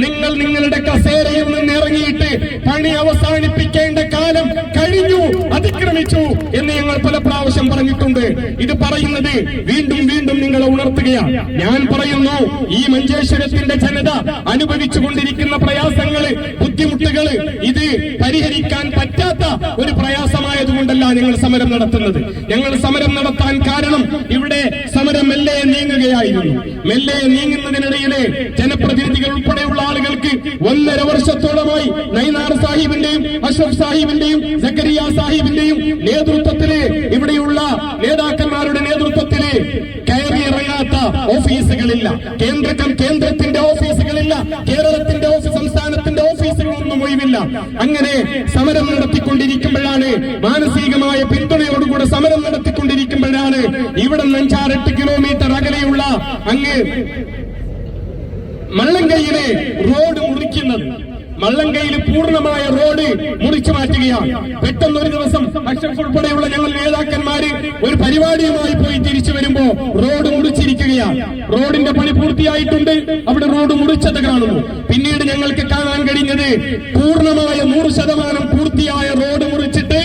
നിങ്ങൾ നിങ്ങളുടെ കസേരയിൽ നിന്ന് ഇറങ്ങിയിട്ട് പണി അവസാനിപ്പിക്കേണ്ട കാലം കഴിഞ്ഞു, അതിക്രമിച്ചു എന്ന് ഞങ്ങൾ പല പ്രാവശ്യം പറഞ്ഞിട്ടുണ്ട്. ഇത് പറയുന്നത് വീണ്ടും വീണ്ടും നിങ്ങളെ ഉണർത്തുകയാണ്. ഞാൻ പറയുന്നു, ഈ മഞ്ചേശ്വരത്തിന്റെ ജനത അനുഭവിച്ചുകൊണ്ടിരിക്കുന്ന പ്രയാസങ്ങള്, ബുദ്ധിമുട്ടുകള്, ഇത് പരിഹരിക്കാൻ പറ്റാത്ത ഒരു പ്രയാസമായതുകൊണ്ടല്ല ഞങ്ങൾ സമരം നടത്തുന്നത്. ഞങ്ങൾ സമരം നടത്താൻ കാരണം ഇവിടെ സമരം മെല്ലെ നീങ്ങുകയായിരുന്നു. മെല്ലെ നീങ്ങുന്നതിനിടയിലെ ജനപ്രതിനിധികൾ ഉൾപ്പെടെയുള്ള ആളുകൾക്ക് 1.5 വർഷത്തോളമായി നൈനാർ സാഹിബിന്റെയും അഷ്റഫ് സാഹിബിന്റെയും സക്കരിയ സാഹിബിന്റെയും നേതൃത്വത്തില്, ഇവിടെയുള്ള നേതാക്കന്മാരുടെ നേതൃത്വത്തില് കയറിയിറങ്ങാത്ത ഓഫീസുകളില്ല. കേന്ദ്രത്തിന്റെ ഓഫീസുകളില്ല, കേരളത്തിന്റെ സംസ്ഥാനത്തിന്റെ ഓഫീസുകളൊന്നും ഒഴിവില്ല. അങ്ങനെ സമരം നടത്തിക്കൊണ്ടിരിക്കുമ്പോഴാണ്, മാനസികമായ പിന്തുണയോടുകൂടെ സമരം നടത്തിക്കൊണ്ടിരിക്കുമ്പോഴാണ് ഇവിടെ 5-8 കിലോമീറ്റർ അകലെയുള്ള അങ്ങ് മള്ളങ്കയിലെ റോഡ് മുറിക്കുന്നത്. മള്ളങ്കയിൽ പൂർണ്ണമായ റോഡ് മുറിച്ചു മാറ്റുകയാണ്. പെട്ടെന്ന് ഒരു ദിവസം അഷ്റഫ് ഉൾപ്പെടെയുള്ള ഞങ്ങൾ നേതാക്കന്മാര് ഒരു പരിപാടിയുമായി പോയി തിരിച്ചു വരുമ്പോ റോഡ് മുറിച്ചിരിക്കുകയാണ്. റോഡിന്റെ പണി പൂർത്തിയായിട്ടുണ്ട്, അവിടെ റോഡ് മുറിച്ചത് കാണുന്നു. പിന്നീട് ഞങ്ങൾക്ക് കാണാൻ കഴിഞ്ഞത് പൂർണ്ണമായ 100% പൂർത്തിയായ റോഡ് മുറിച്ചിട്ട്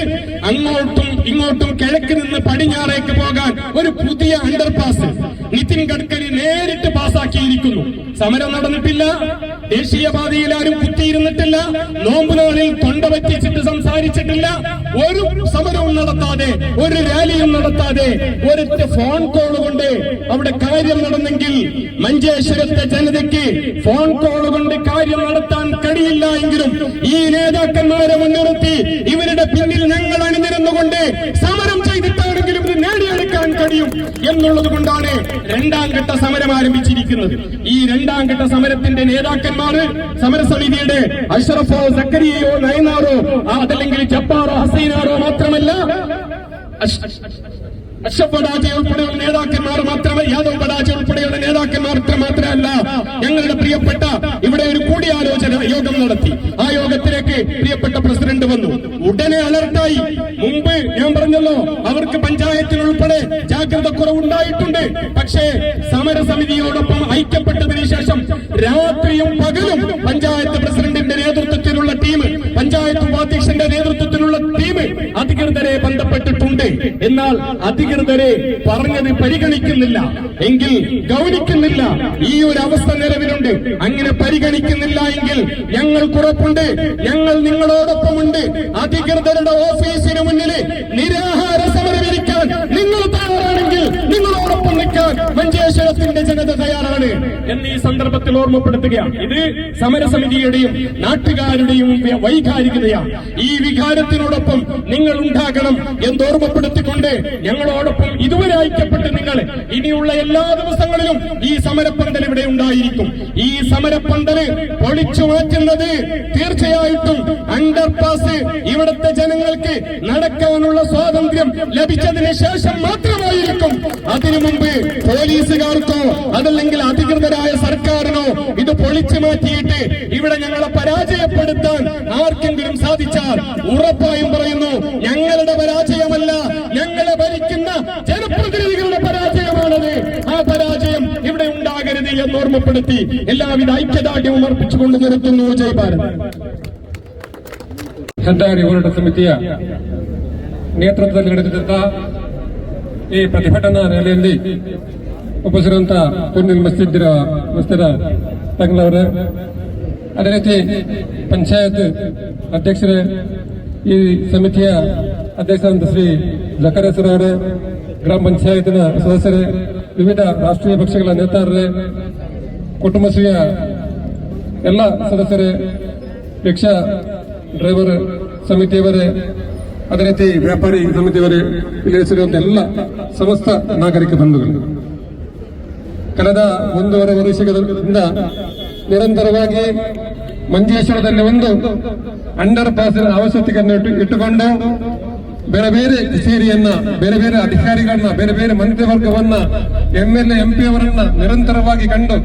അങ്ങോട്ടും ഇങ്ങോട്ടും കിഴക്ക് നിന്ന് പടിഞ്ഞാറേക്ക് പോകാൻ ഒരു പുതിയ അണ്ടർപാസ് നിതിൻ ഗഡ്കരി നേരിട്ട് പാസാക്കിയിരിക്കുന്നു. സമരം നടന്നിട്ടില്ല, ദേശീയപാതയിൽ ആരും കുത്തിയിരുന്നിട്ടില്ല, നോമ്പുനാളിൽ തൊണ്ട വറ്റിച്ചിട്ട് സംസാരിച്ചിട്ടില്ല, ഒരു സമരവും നടത്താതെ, ഒരു റാലിയും നടത്താതെ, ഒരൊറ്റ ഫോൺ കോൾ കൊണ്ട് അവിടെ കാര്യം നടന്നെങ്കിൽ മഞ്ചേശ്വരത്തെ ജനതയ്ക്ക് ഫോൺ കോൾ കൊണ്ട് കാര്യം നടത്താൻ കഴിയില്ല എങ്കിലും ഈ നേതാക്കന്മാരെ മുൻനിർത്തി ഇവരുടെ പിന്നിൽ ഞങ്ങൾ അണിനിരന്നുകൊണ്ട് സമരം ചെയ്തിട്ടാണെങ്കിലും ഇത് നേടിയെടുക്കാൻ കഴിയും എന്നുള്ളത് കൊണ്ടാണ് രണ്ടാം ഘട്ട സമരം ആരംഭിച്ചിരിക്കുന്നത്. ഈ രണ്ടാം ഘട്ട സമരത്തിന്റെ നേതാക്കന്മാര് സമരസമിതിയുടെ അഷ്റഫോ സക്കരിയയോ നയനാറോ അതല്ലെങ്കിൽ ജബ്ബാറോ ഹസീനാറോ മാത്രമല്ല, അഷ്റഫ് ബഡാജ ഉൾപ്പെടെയുള്ള നേതാക്കന്മാർ മാത്രമേ, യാദവ് ബഡാജ ഉൾപ്പെടെയുള്ള നേതാക്കന്മാർ മാത്രമല്ല, ഞങ്ങളുടെ പ്രിയപ്പെട്ട ഇവിടെ ഒരു കൂടിയാലോചന യോഗം നടത്തി. ആ യോഗത്തിലേക്ക് പ്രിയപ്പെട്ട പ്രസിഡന്റ് വന്നു. ഉടനെ അലർട്ടായി. മുമ്പ് ഞാൻ പറഞ്ഞല്ലോ, അവർക്ക് പഞ്ചായത്തിനുൾപ്പെടെ ജാഗ്രത കുറവുണ്ടായിട്ടുണ്ട്. പക്ഷേ സമരസമിതിയോടൊപ്പം ഐക്യപ്പെട്ടതിന് ശേഷം രാത്രിയും പകലും പഞ്ചായത്ത് പ്രസിഡന്റിന്റെ നേതൃത്വത്തിലുള്ള ടീം, പഞ്ചായത്ത് ഉപാധ്യക്ഷന്റെ നേതൃത്വത്തിലുള്ള ടീം അധികൃതരെ ബന്ധപ്പെട്ടിട്ടുണ്ട്. എന്നാൽ അധികൃതരെ പറഞ്ഞത് പരിഗണിക്കുന്നില്ല, എങ്കിൽ ഗൗനിക്കുന്നില്ല. ഈ ഒരു അവസ്ഥ നിലവിലുണ്ട്. അങ്ങനെ പരിഗണിക്കുന്നില്ല എങ്കിൽ ഞങ്ങൾക്ക് ഉറപ്പുണ്ട്, ഞങ്ങൾ നിങ്ങളോടൊപ്പമുണ്ട്. അധികൃതരുടെ ഓഫീസിന് മുന്നിൽ എന്ന് ഈ സന്ദർഭത്തിൽ ഓർമ്മപ്പെടുത്തുകയാണ്. ഇത് സമരസമിതിയുടെയും നാട്ടുകാരുടെയും വൈകാരികതയാണ്. ഈ വികാരത്തിനോടൊപ്പം നിങ്ങൾ ഉണ്ടാകണം എന്ന് ഓർമ്മപ്പെടുത്തിക്കൊണ്ട് ഞങ്ങളോടൊപ്പം ഇതുവരെ ഐക്യപ്പെട്ട് നിങ്ങൾ ഇനിയുള്ള എല്ലാ ദിവസങ്ങളിലും ഈ സമരപ്പന്തൽ ഇവിടെ ഉണ്ടായിരിക്കും. ഈ സമരപ്പന്തല് പൊളിച്ചു മാറ്റുന്നത് തീർച്ചയായിട്ടും അണ്ടർപാസ് ഇവിടുത്തെ ജനങ്ങൾക്ക് നടക്കാനുള്ള സ്വാതന്ത്ര്യം ലഭിച്ചതിന് ശേഷം മാത്രമായിരിക്കും. അതിനു മുമ്പ് പോലീസുകാർക്കോ അതല്ലെങ്കിൽ അധികൃതരായ സർക്കാരിനോ ഇത് പൊളിച്ചു മാറ്റിയിട്ട് ഇവിടെ ഞങ്ങളെ പരാജയപ്പെടുത്താൻ ആർക്കെങ്കിലും സാധിച്ചാൽ ഉറപ്പായും പറയുന്നു, ഞങ്ങളുടെ പരാജയമല്ല, ഞങ്ങളെ ഭരിക്കുന്ന ജനപ്രതിനിധികളുടെ പരാജയമാണത്. ആ പരാജയം ഇവിടെ ഉണ്ടാകരുത് എന്ന് ഓർമ്മപ്പെടുത്തി എല്ലാവിധ ഐക്യദാർഢ്യവും അർപ്പിച്ചുകൊണ്ട് നിർത്തുന്നു. ജയ് ഭാരത്. ಹೆದ್ದಾರಿ ಹೋರಾಟ ಸಮಿತಿಯ ನೇತೃತ್ವದಲ್ಲಿ ನಡೆದಿದ್ದಂತಹ ಈ ಪ್ರತಿಭಟನಾ ರ್ಯಾಲಿಯಲ್ಲಿ ಉಪಸ್ಥಿತರಂತಹ ಪೂರ್ಣಿಲ್ ಮಸ್ತಿದ ತಂಗಳವರೇ, ಅದೇ ರೀತಿ ಪಂಚಾಯತ್ ಅಧ್ಯಕ್ಷರೇ, ಈ ಸಮಿತಿಯ ಅಧ್ಯಕ್ಷರಾದ ಶ್ರೀ ಜಕರೇಶ್ ಅವರೇ, ಗ್ರಾಮ ಪಂಚಾಯತ್ನ ಸದಸ್ಯರೇ, ವಿವಿಧ ರಾಷ್ಟ್ರೀಯ ಪಕ್ಷಗಳ ನೇತಾರರೇ, ಕುಟುಂಬಶ್ರೀಯ ಎಲ್ಲ ಸದಸ್ಯರೇ, ರಿಕ್ಷಾ ಡ್ರೈವರ್ ಸಮಿತಿಯವರೇ, ಅದೇ ರೀತಿ ವ್ಯಾಪಾರಿ ಸಮಿತಿಯವರೇ, ಇಲ್ಲಿ ಹೆಸರಿರುವಂತಹ ಎಲ್ಲ ಸಮಸ್ತ ನಾಗರಿಕ ಬಂಧುಗಳು, ಕಳೆದ 1.5 ವರ್ಷಗಳಿಂದ ನಿರಂತರವಾಗಿ ಮಂಜೇಶ್ವರದಲ್ಲಿ ಒಂದು ಅಂಡರ್ ಪಾಸಿನ ಅವಶ್ಯಕತೆಯನ್ನು ಇಟ್ಟುಕೊಂಡು ಬೇರೆ ಬೇರೆ ಕಚೇರಿಯನ್ನ, ಬೇರೆ ಬೇರೆ ಅಧಿಕಾರಿಗಳನ್ನ, ಬೇರೆ ಬೇರೆ ಮಂತ್ರಿವರ್ಗವನ್ನ, MLA MP ಅವರನ್ನ ನಿರಂತರವಾಗಿ ಕಂಡು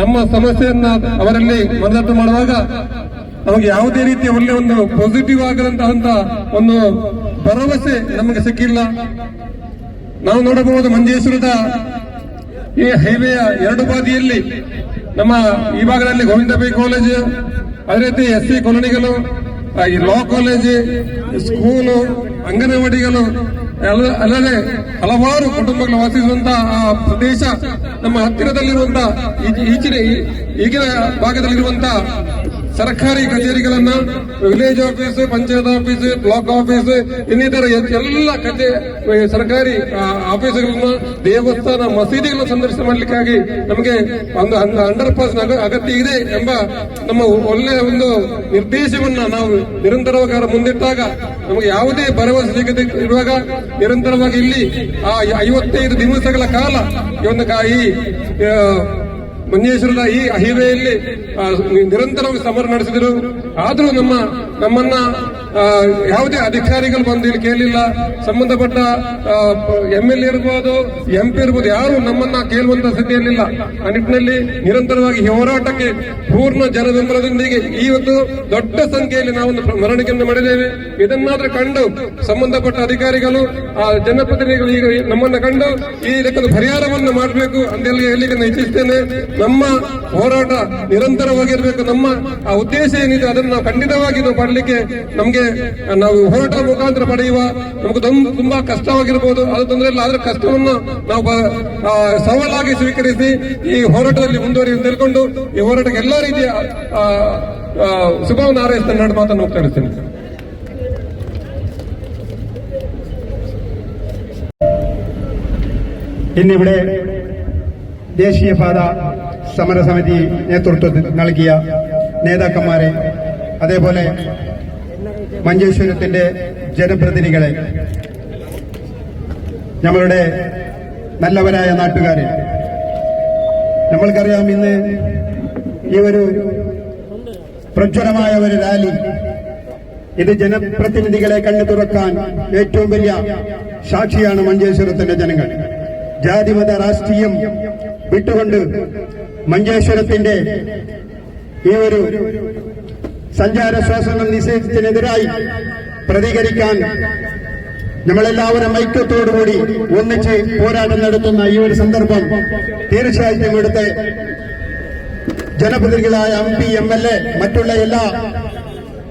ನಮ್ಮ ಸಮಸ್ಯೆಯನ್ನ ಅವರಲ್ಲಿ ಮನದಟ್ಟು ಮಾಡುವಾಗ ನಮಗೆ ಯಾವುದೇ ರೀತಿಯ ಒಳ್ಳೆ ಒಂದು ಪಾಸಿಟಿವ್ ಆಗದಂತಹ ಒಂದು ಭರವಸೆ ನಮಗೆ ಸಿಕ್ಕಿಲ್ಲ. ನಾವು ನೋಡಬಹುದು, ಮಂಜೇಶ್ವರದ ಈ ಹೈವೇಯ 2 ಬಾದಿಯಲ್ಲಿ ನಮ್ಮ ಈ ಭಾಗದಲ್ಲಿ ಗೋವಿಂದಬಿ ಕಾಲೇಜ್, ಅದೇ ರೀತಿ SC ಕಾಲೋನಿಗಳು, ಈ ಲಾ ಕಾಲೇಜ್, ಸ್ಕೂಲು, ಅಂಗನವಾಡಿಗಳು, ಅಲ್ಲದೆ ಹಲವಾರು ಕುಟುಂಬಗಳು ವಾಸಿಸುವಂತಹ ಆ ಪ್ರದೇಶ, ನಮ್ಮ ಹತ್ತಿರದಲ್ಲಿರುವಂತಹ ಈಗಿನ ಭಾಗದಲ್ಲಿರುವಂತಹ ಸರ್ಕಾರಿ ಕಚೇರಿಗಳನ್ನ, village office, panchayat office, block office, ಇನ್ನಿತರ ಎಲ್ಲ ಸರ್ಕಾರಿ ಆಫೀಸ್ಗಳನ್ನ, ದೇವಸ್ಥಾನ, ಮಸೀದಿಗಳನ್ನ ಸಂದರ್ಶನ ಮಾಡಲಿಕ್ಕಾಗಿ ನಮಗೆ ಒಂದು ಅಂಡರ್ ಪಾಸ್ ಅಗತ್ಯ ಇದೆ ಎಂಬ ನಮ್ಮ ಒಳ್ಳೆಯ ಒಂದು ನಿರ್ದೇಶವನ್ನ ನಾವು ನಿರಂತರವಾಗಿ ಮುಂದಿಟ್ಟಾಗ ನಮಗೆ ಯಾವುದೇ ಭರವಸೆ ಸಿಗದೆ ಇರುವಾಗ ನಿರಂತರವಾಗಿ ಇಲ್ಲಿ ಆ 55 ದಿವಸಗಳ ಕಾಲ ಈ ಮಂಜೇಶ್ವರದ ಈ ಹೈವೇಯಲ್ಲಿ ನಿರಂತರವಾಗಿ ಸಮರ ನಡೆಸಿದರು. ಆದರೂ ನಮ್ಮನ್ನ ಯಾವುದೇ ಅಧಿಕಾರಿಗಳು ಬಂದು ಇಲ್ಲಿ ಕೇಳಲಿಲ್ಲ. ಸಂಬಂಧಪಟ್ಟ MLA ಇರ್ಬೋದು, MP ಇರ್ಬೋದು, ಯಾರು ನಮ್ಮನ್ನ ಕೇಳುವಂತ ಸ್ಥಿತಿಯಲ್ಲಿಲ್ಲ. ಆ ನಿಟ್ಟಿನಲ್ಲಿ ನಿರಂತರವಾಗಿ ಹೋರಾಟಕ್ಕೆ ಪೂರ್ಣ ಜನಬೆಂಬಲದೊಂದಿಗೆ ಇವತ್ತು ದೊಡ್ಡ ಸಂಖ್ಯೆಯಲ್ಲಿ ನಾವೊಂದು ಮೆರವಣಿಗೆಯನ್ನು ಮಾಡಿದ್ದೇವೆ. ಇದನ್ನಾದ್ರೂ ಕಂಡು ಸಂಬಂಧಪಟ್ಟ ಅಧಿಕಾರಿಗಳು, ಆ ಜನಪ್ರತಿನಿಧಿಗಳು ಈಗ ನಮ್ಮನ್ನ ಕಂಡು ಈ ಇದಕ್ಕೊಂದು ಪರಿಹಾರವನ್ನು ಮಾಡಬೇಕು ಅಂತ ಹೇಳಲಿಕ್ಕೆ ನಾನು ಇಚ್ಛಿಸ್ತೇನೆ. ನಮ್ಮ ಹೋರಾಟ ನಿರಂತರವಾಗಿರಬೇಕು. ನಮ್ಮ ಆ ಉದ್ದೇಶ ಏನಿದೆ ಅದನ್ನು ನಾವು ಖಂಡಿತವಾಗಿ ನಾವು ಪಡಲಿಕ್ಕೆ ನಾವು ಹೋರಾಟ ಮುಖಾಂತರ ಪಡೆಯುವ ನಮಗೆ ತುಂಬಾ ಕಷ್ಟವಾಗಿರಬಹುದು, ಅದು ತೊಂದರೆ ಇಲ್ಲ. ಆದ್ರೆ ಕಷ್ಟವನ್ನು ನಾವು ಸವಾಲಾಗಿ ಸ್ವೀಕರಿಸಿ ಈ ಹೋರಾಟದಲ್ಲಿ ಮುಂದುವರಿಯುವ ತಿಳ್ಕೊಂಡು ಈ ಹೋರಾಟಕ್ಕೆ ಎಲ್ಲಾ ರೀತಿಯ ಶುಭವನ್ನು ಹಾರೈಸ್ತಾ ಮಾತನ್ನು ಮುಕ್ತಾಯಿಸ್ತೇನೆ. ഇന്നിവിടെ ദേശീയപാത സമരസമിതി നേതൃത്വം നൽകിയ നേതാക്കന്മാരെ, അതേപോലെ മഞ്ചേശ്വരത്തിന്റെ ജനപ്രതിനിധികളെ, നമ്മളുടെ നല്ലവരായ നാട്ടുകാരെ, നമ്മൾക്കറിയാം ഇന്ന് ഈ ഒരു പ്രജ്വലമായ ഒരു റാലി, ഇത് ജനപ്രതിനിധികളെ കണ്ണു തുറക്കാൻ ഏറ്റവും വലിയ സാക്ഷിയാണ് മഞ്ചേശ്വരത്തിന്റെ ജനങ്ങൾ. ജാതിമത രാഷ്ട്രീയം വിട്ടുകൊണ്ട് മഞ്ചേശ്വരത്തിന്റെ ഈ ഒരു സഞ്ചാര ശ്വാസങ്ങൾ നിഷേധത്തിനെതിരായി പ്രതികരിക്കാൻ നമ്മളെല്ലാവരും ഐക്യത്തോടുകൂടി ഒന്നിച്ച് പോരാട്ടം നടത്തുന്ന ഈ ഒരു സന്ദർഭം തീർച്ചയായിട്ടും ഇവിടുത്തെ ജനപ്രതിനിധികളായ MP, MLA, മറ്റുള്ള എല്ലാ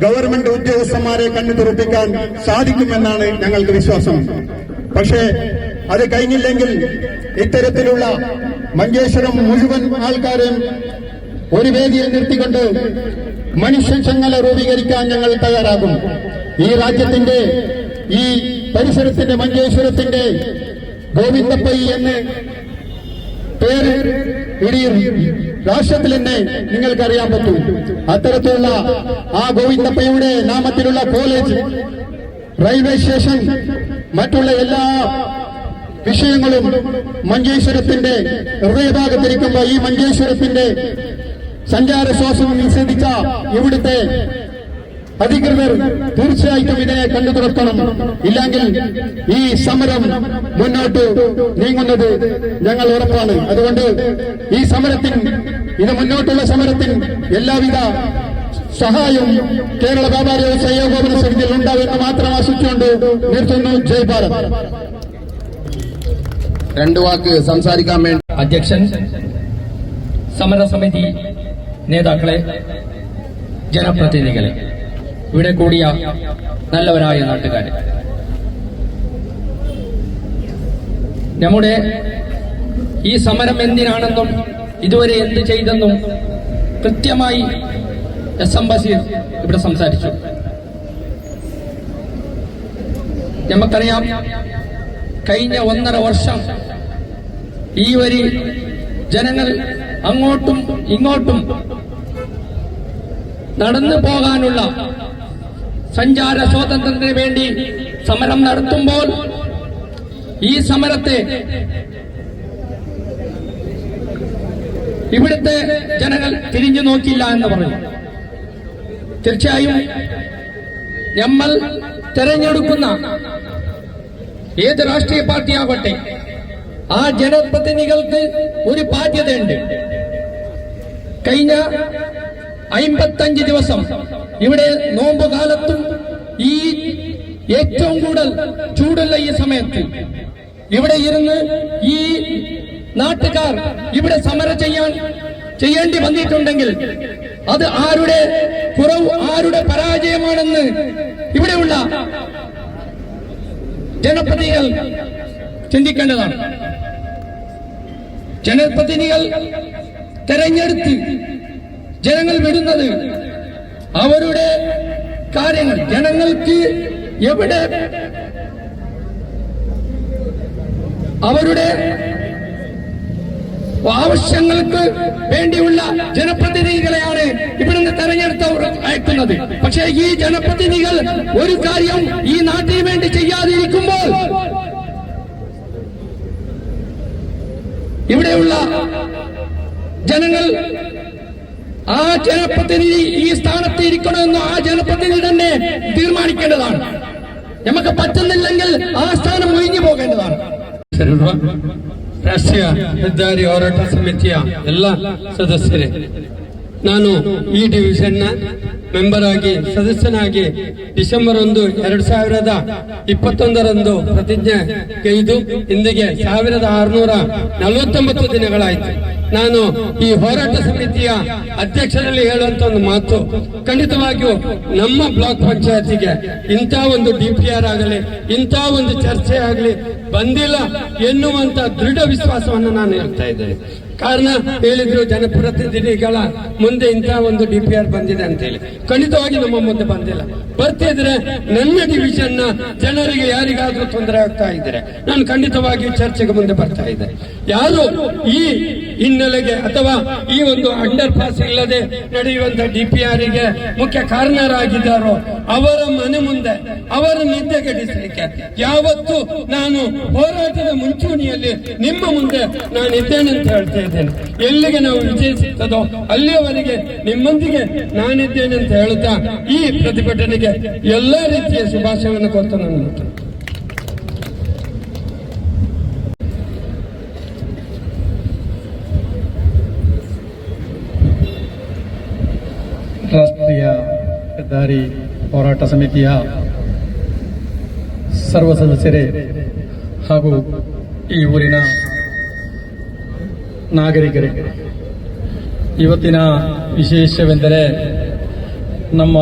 ഗവൺമെന്റ് ഉദ്യോഗസ്ഥന്മാരെ കണ്ണു തുറപ്പിക്കാൻ സാധിക്കുമെന്നാണ് ഞങ്ങൾക്ക് വിശ്വാസം. പക്ഷേ അത് കഴിഞ്ഞില്ലെങ്കിൽ ഇത്തരത്തിലുള്ള മഞ്ചേശ്വരം മുഴുവൻ ആൾക്കാരെയും ഒരു വേദിയിൽ നിർത്തിക്കൊണ്ട് മനുഷ്യ ചങ്ങല രൂപീകരിക്കാൻ ഞങ്ങൾ തയ്യാറാകും. ഈ രാജ്യത്തിന്റെ, ഈ പരിസരത്തിന്റെ, മഞ്ചേശ്വരത്തിന്റെ ഗോവിന്ദപ്പൈ എന്ന് പേര് ഇടീ രാഷ്ട്രത്തിൽ തന്നെ നിങ്ങൾക്കറിയാൻ പറ്റും. അത്തരത്തിലുള്ള ആ ഗോവിന്ദപ്പയുടെ നാമത്തിലുള്ള കോളേജ്, റെയിൽവേ സ്റ്റേഷൻ, മറ്റുള്ള എല്ലാ വിഷയങ്ങളും മഞ്ചേശ്വരത്തിന്റെ ഹൃദയഭാഗത്തിരിക്കുമ്പോൾ ഈ മഞ്ചേശ്വരത്തിന്റെ സഞ്ചാര ശ്വാസം നിഷേധിച്ച ഇവിടുത്തെ അധികൃതർ തീർച്ചയായിട്ടും ഇതിനെ കണ്ടു തുറക്കണം. ഇല്ലെങ്കിൽ ഈ സമരം മുന്നോട്ട് നീങ്ങുന്നത് ഞങ്ങൾ ഉറപ്പാണ്. അതുകൊണ്ട് ഈ സമരത്തിന്, ഇത് മുന്നോട്ടുള്ള സമരത്തിന് എല്ലാവിധ സഹായവും കേരള വ്യാപാരി വ്യവസായ ഏകോപന സമിതിയിൽ ഉണ്ടാവുമെന്ന് മാത്രം ആശിച്ചുകൊണ്ട് നിർത്തുന്നു. ജയ് ഭാരത്. രണ്ടു വാക്ക് സംസാരിക്കാൻ വേണ്ടി അധ്യക്ഷൻ, സമരസമിതി നേതാക്കളെ, ജനപ്രതിനിധികളെ, ഇവിടെ കൂടിയ നല്ലവരായ നാട്ടുകാരെ, നമ്മുടെ ഈ സമരം എന്തിനാണെന്നും ഇതുവരെ എന്ത് ചെയ്തെന്നും കൃത്യമായി എസ്.എം. ബഷീർ ഇവിടെ സംസാരിച്ചു. നമുക്കറിയാം, കഴിഞ്ഞ 1.5 വർഷം ഈ വരി ജനങ്ങൾ അങ്ങോട്ടും ഇങ്ങോട്ടും നടന്നു പോകാനുള്ള സഞ്ചാര സ്വാതന്ത്ര്യത്തിന് വേണ്ടി സമരം നടത്തുമ്പോൾ ഈ സമരത്തെ ഇവിടുത്തെ ജനങ്ങൾ തിരിഞ്ഞു നോക്കിയില്ല എന്ന് പറഞ്ഞു. തീർച്ചയായും നമ്മൾ തെരഞ്ഞെടുക്കുന്ന ഏത് രാഷ്ട്രീയ പാർട്ടിയാകട്ടെ, ആ ജനപ്രതിനിധികൾക്ക് ഒരു ബാധ്യതയുണ്ട്. കഴിഞ്ഞ 55 ദിവസം ഇവിടെ നോമ്പ് കാലത്തും ഈ ഏറ്റവും കൂടുതൽ ചൂടുള്ള ഈ സമയത്ത് ഇവിടെ ഇരുന്ന് ഈ നാട്ടുകാർ ഇവിടെ സമരം ചെയ്യേണ്ടി വന്നിട്ടുണ്ടെങ്കിൽ അത് ആരുടെ കുറവ്, ആരുടെ പരാജയമാണെന്ന് ഇവിടെയുള്ള ജനപ്രതിനിധികൾ ചിന്തിക്കേണ്ടതാണ്. ജനപ്രതിനിധികൾ തെരഞ്ഞെടുത്ത് ജനങ്ങൾ വിടുന്നത് അവരുടെ കാര്യങ്ങൾ, ജനങ്ങൾക്ക് എവിടെ അവരുടെ ആവശ്യങ്ങൾക്ക് വേണ്ടിയുള്ള ജനപ്രതിനിധികളെയാണ് ഇവിടുന്ന് തെരഞ്ഞെടുത്തവർ അയക്കുന്നത്. പക്ഷേ ഈ ജനപ്രതിനിധികൾ ഒരു കാര്യം ഈ നാട്ടിന് വേണ്ടി ചെയ്യാതിരിക്കുമ്പോൾ ഇവിടെയുള്ള ജനങ്ങൾ ആ ജനപ്രതിനിധി ഈ സ്ഥാനത്ത് ഇരിക്കണമെന്ന് ആ ജനപ്രതിനിധി തന്നെ തീരുമാനിക്കേണ്ടതാണ്. നമുക്ക് പറ്റുന്നില്ലെങ്കിൽ ആ സ്ഥാനം ഒഴിഞ്ഞു പോകേണ്ടതാണ്. ರಾಷ್ಟ್ರೀಯ ಹೆದ್ದಾರಿ ಹೋರಾಟ ಸಮಿತಿಯ ಎಲ್ಲ ಸದಸ್ಯರೇ, ನಾನು ಈ ಡಿವಿಷನ್ನ ಮೆಂಬರ್ ಆಗಿ ಸದಸ್ಯನಾಗಿ ಡಿಸೆಂಬರ್ 1, 2021 ಪ್ರತಿಜ್ಞೆ ಕೈದು ಇಂದಿಗೆ 1649 ದಿನಗಳಾಯಿತು. ನಾನು ಈ ಹೋರಾಟ ಸಮಿತಿಯ ಅಧ್ಯಕ್ಷರಲ್ಲಿ ಹೇಳುವಂತ ಒಂದು ಮಾತು, ಖಂಡಿತವಾಗಿಯೂ ನಮ್ಮ ಬ್ಲಾಕ್ ಪಂಚಾಯತಿಗೆ ಇಂಥ ಒಂದು DPR ಆಗಲಿ, ಇಂಥ ಒಂದು ಚರ್ಚೆ ಆಗಲಿ ಬಂದಿಲ್ಲ ಎನ್ನುವಂತ ದೃಢ ವಿಶ್ವಾಸವನ್ನು ನಾನು ಹೇಳ್ತಾ ಇದ್ದೇನೆ. ಕಾರಣ ಹೇಳಿದ್ರು, ಜನಪ್ರತಿನಿಧಿಗಳ ಮುಂದೆ ಇಂತಹ ಒಂದು DPR ಬಂದಿದೆ ಅಂತ ಹೇಳಿ. ಖಂಡಿತವಾಗಿ ನಮ್ಮ ಮುಂದೆ ಬಂದಿಲ್ಲ. ಬರ್ತಿದ್ರೆ ನನ್ನ ಡಿವಿಷನ್ ನ ಜನರಿಗೆ ಯಾರಿಗಾದ್ರೂ ತೊಂದರೆ ಆಗ್ತಾ ಇದ್ರೆ ನಾನು ಖಂಡಿತವಾಗಿಯೂ ಚರ್ಚೆಗೆ ಮುಂದೆ ಬರ್ತಾ ಇದ್ದೆ. ಯಾರು ಈ ಹಿನ್ನೆಲೆಗೆ ಅಥವಾ ಈ ಒಂದು ಅಂಡರ್ ಪಾಸ್ ಇಲ್ಲದೆ ನಡೆಯುವಂತ DPR ಗೆ ಮುಖ್ಯ ಕಾರಣರಾಗಿದ್ದಾರೋ ಅವರ ಮನೆ ಮುಂದೆ ಅವರ ನಿದ್ದೆಗೆಡಿಸಲಿಕ್ಕೆ ಯಾವತ್ತು ನಾನು ಹೋರಾಟದ ಮುಂಚೂಣಿಯಲ್ಲಿ ನಿಮ್ಮ ಮುಂದೆ ನಾನು ಇದ್ದೇನೆ ಅಂತ ಹೇಳ್ತಾ ಇದ್ದೇನೆ. ಎಲ್ಲಿಗೆ ನಾವು ವಿಜಯ ಸಿಗ್ತದೋ ಅಲ್ಲಿಯವರೆಗೆ ನಿಮ್ಮೊಂದಿಗೆ ನಾನಿದ್ದೇನೆ ಅಂತ ಹೇಳ್ತಾ ಈ ಪ್ರತಿಭಟನೆಗೆ ಎಲ್ಲ ರೀತಿಯ ಶುಭಾಶಯವನ್ನು ಕೊಡ್ತಾ ನಾನು ರಾಷ್ಟ್ರೀಯ ಹೆದ್ದಾರಿ ಹೋರಾಟ ಸಮಿತಿಯ ಸರ್ವ ಸದಸ್ಯರೇ ಹಾಗೂ ಈ ಊರಿನ ನಾಗರಿಕರೇ, ಇವತ್ತಿನ ವಿಶೇಷವೆಂದರೆ ನಮ್ಮ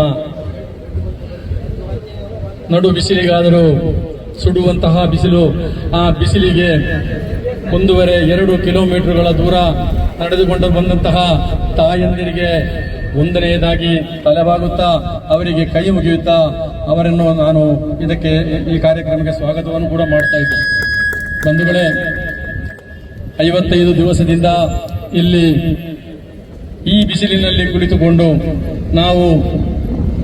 ನಡು ಬಿಸಿಲಿಗಾದರೂ ಸುಡುವಂತಹ ಬಿಸಿಲು, ಆ ಬಿಸಿಲಿಗೆ 1.5-2 ಕಿಲೋಮೀಟರ್ಗಳ ದೂರ ನಡೆದುಕೊಂಡು ಬಂದಂತಹ ತಾಯಂದಿರಿಗೆ ಒಂದನೆಯದಾಗಿ ತಲೆಬಾಗುತ್ತಾ ಅವರಿಗೆ ಕೈ ಮುಗಿಯುತ್ತಾ ಅವರನ್ನು ನಾನು ಈ ಕಾರ್ಯಕ್ರಮಕ್ಕೆ ಸ್ವಾಗತವನ್ನು ಕೂಡ ಮಾಡ್ತಾ ಇದ್ದೇನೆ. ಬಂಧುಗಳೇ, 55 ದಿವಸದಿಂದ ಇಲ್ಲಿ ಈ ಬಿಸಿಲಿನಲ್ಲಿ ಕುಳಿತುಕೊಂಡು ನಾವು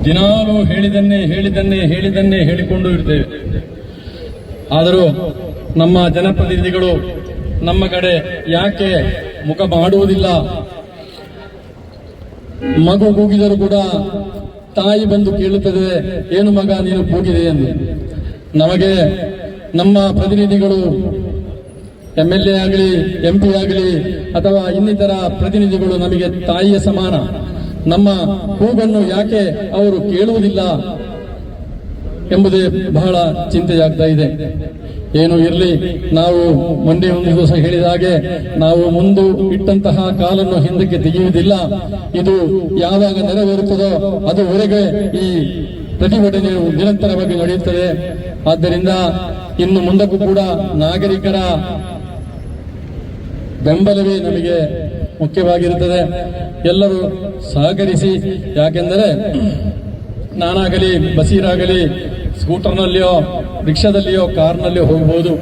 ದಿನಾಲೂ ಹೇಳಿದನ್ನೇ ಹೇಳಿಕೊಂಡು ಇರ್ತೇವೆ. ಆದರೂ ನಮ್ಮ ಜನಪ್ರತಿನಿಧಿಗಳು ನಮ್ಮ ಕಡೆ ಯಾಕೆ ಮುಖ ಮಾಡುವುದಿಲ್ಲ? ಮಗು ಕೂಗಿದರೂ ಕೂಡ ತಾಯಿ ಬಂದು ಕೇಳುತ್ತದೆ, ಏನು ಮಗ ನೀನು ಕೂಗಿದೆ ಎಂದು. ನಮಗೆ ನಮ್ಮ ಪ್ರತಿನಿಧಿಗಳು MLA ಆಗಲಿ MP ಆಗಲಿ ಅಥವಾ ಇನ್ನಿತರ ಪ್ರತಿನಿಧಿಗಳು ನಮಗೆ ತಾಯಿಯ ಸಮಾನ. ನಮ್ಮ ಕೂಗನ್ನು ಯಾಕೆ ಅವರು ಕೇಳುವುದಿಲ್ಲ ಎಂಬುದೇ ಬಹಳ ಚಿಂತೆಯಾಗ್ತಾ ಇದೆ. ಏನು ಇರಲಿ, ನಾವು ಮೊನ್ನೆ ಒಂದು ದಿವಸ ಹೇಳಿದ ಹಾಗೆ ನಾವು ಮುಂದೆ ಇಟ್ಟಂತಹ ಕಾಲನ್ನು ಹಿಂದಕ್ಕೆ ತೆಗೆಯುವುದಿಲ್ಲ. ಇದು ಯಾವಾಗ ನೆರವೇರುತ್ತದೋ ಅದುವರೆಗೆ ಈ ಪ್ರತಿಭಟನೆಯು ನಿರಂತರವಾಗಿ ನಡೆಯುತ್ತದೆ. ಆದ್ದರಿಂದ ಇನ್ನು ಮುಂದಕ್ಕೂ ಕೂಡ ನಾಗರಿಕರ ಬೆಂಬಲವೇ ನಮಗೆ ಮುಖ್ಯವಾಗಿರುತ್ತದೆ. ಎಲ್ಲರೂ ಸಹಕರಿಸಿ. ಯಾಕೆಂದರೆ ನಾನಾಗಲಿ, ಬಸೀರಾಗಲಿ ಸ್ಕೂಟರ್ನಲ್ಲಿಯೋ, ರಿಕ್ಷಾದಲ್ಲಿಯೋ, ಕಾರ್ನಲ್ಲಿಯೋ ಹೋಗಬಹುದು.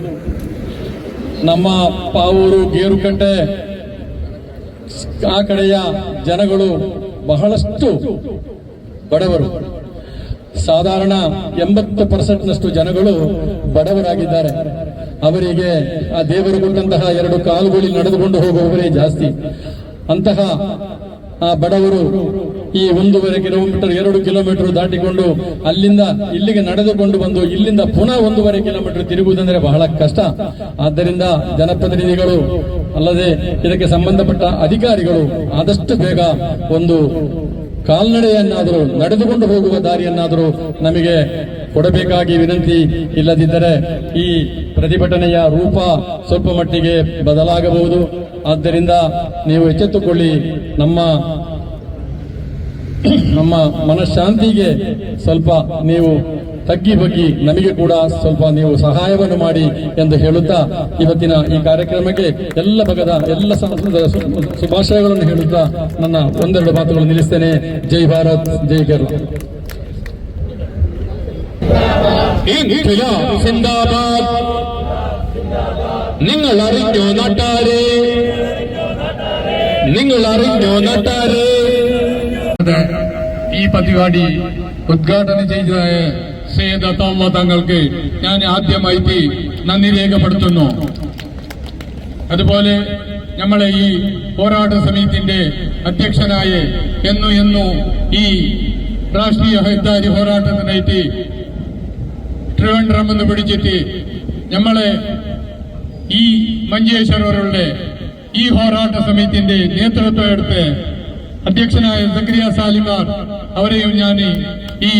ನಮ್ಮ ಪಾವೂರು, ಗೇರುಕಟ್ಟೆ ಆ ಕಡೆಯ ಜನಗಳು ಬಹಳಷ್ಟು ಬಡವರು. ಸಾಧಾರಣ 80% ಜನಗಳು ಬಡವರಾಗಿದ್ದಾರೆ. ಅವರಿಗೆ ಆ ದೇವರು ಕೊಟ್ಟಂತಹ 2 ಕಾಲುಗಳಲ್ಲಿ ನಡೆದುಕೊಂಡು ಹೋಗುವವರೇ ಜಾಸ್ತಿ. ಅಂತಹ ಆ ಬಡವರು ಈ 1.5 ಕಿಲೋಮೀಟರ್ 2 ಕಿಲೋಮೀಟರ್ ದಾಟಿಕೊಂಡು ಅಲ್ಲಿಂದ ಇಲ್ಲಿಗೆ ನಡೆದುಕೊಂಡು ಬಂದು ಇಲ್ಲಿಂದ ಪುನಃ 1.5 ಕಿಲೋಮೀಟರ್ ತಿರುಗುವುದಂದ್ರೆ ಬಹಳ ಕಷ್ಟ. ಆದ್ದರಿಂದ ಜನಪ್ರತಿನಿಧಿಗಳು ಅಲ್ಲದೆ ಇದಕ್ಕೆ ಸಂಬಂಧಪಟ್ಟ ಅಧಿಕಾರಿಗಳು ಆದಷ್ಟು ಬೇಗ ಒಂದು ಕಾಲ್ನಡೆಯನ್ನಾದರೂ, ನಡೆದುಕೊಂಡು ಹೋಗುವ ದಾರಿಯನ್ನಾದರೂ ನಮಗೆ ಕೊಡಬೇಕಾಗಿ ವಿನಂತಿ. ಇಲ್ಲದಿದ್ದರೆ ಈ ಪ್ರತಿಭಟನೆಯ ರೂಪ ಸ್ವಲ್ಪ ಮಟ್ಟಿಗೆ ಬದಲಾಗಬಹುದು. ಆದ್ದರಿಂದ ನೀವು ಎಚ್ಚೆತ್ತುಕೊಳ್ಳಿ. ನಮ್ಮ ಮನಃಶಾಂತಿಗೆ ಸ್ವಲ್ಪ ನೀವು ತಗ್ಗಿ ಬಗ್ಗಿ ನಮಗೆ ಕೂಡ ಸ್ವಲ್ಪ ನೀವು ಸಹಾಯವನ್ನು ಮಾಡಿ ಎಂದು ಹೇಳುತ್ತಾ ಇವತ್ತಿನ ಈ ಕಾರ್ಯಕ್ರಮಕ್ಕೆ ಎಲ್ಲ ಬಗೆದ ಎಲ್ಲ ಶುಭಾಶಯಗಳನ್ನು ಹೇಳುತ್ತಾ ನನ್ನ ಒಂದೆರಡು ಮಾತುಗಳನ್ನು ನಿಲ್ಲಿಸ್ತೇನೆ. ಜೈ ಭಾರತ್, ಜೈ ಕೇರಳ. സിന്ദാബാദ്. നിങ്ങൾ അറിഞ്ഞോ നാട്ടാരെ, നിങ്ങൾ അറിഞ്ഞോ നാട്ടാരെ. ഈ പരിപാടി ഉദ്ഘാടനം ചെയ്ത സയ്യിദ് അത്താഉല്ലാ തങ്ങൾക്ക് ഞാൻ ആദ്യമായിട്ട് നന്ദി രേഖപ്പെടുത്തുന്നു. അതുപോലെ നമ്മളെ ഈ പോരാട്ട സമിതിന്റെ അധ്യക്ഷനായ എന്നു ഈ രാഷ്ട്രീയ ഹൈദാരി പോരാട്ടത്തിനായിട്ട് ട്രിവാൻഡ്രം എന്ന് പിടിച്ചിട്ട് നമ്മളെ ഈ മഞ്ചേശ്വരരുടെ ഈ പോരാട്ട സമിതിന്റെ നേതൃത്വം എടുത്ത് അധ്യക്ഷനായ സക്കരിയ സാലിമാർ അവരെയും ഞാൻ ഈ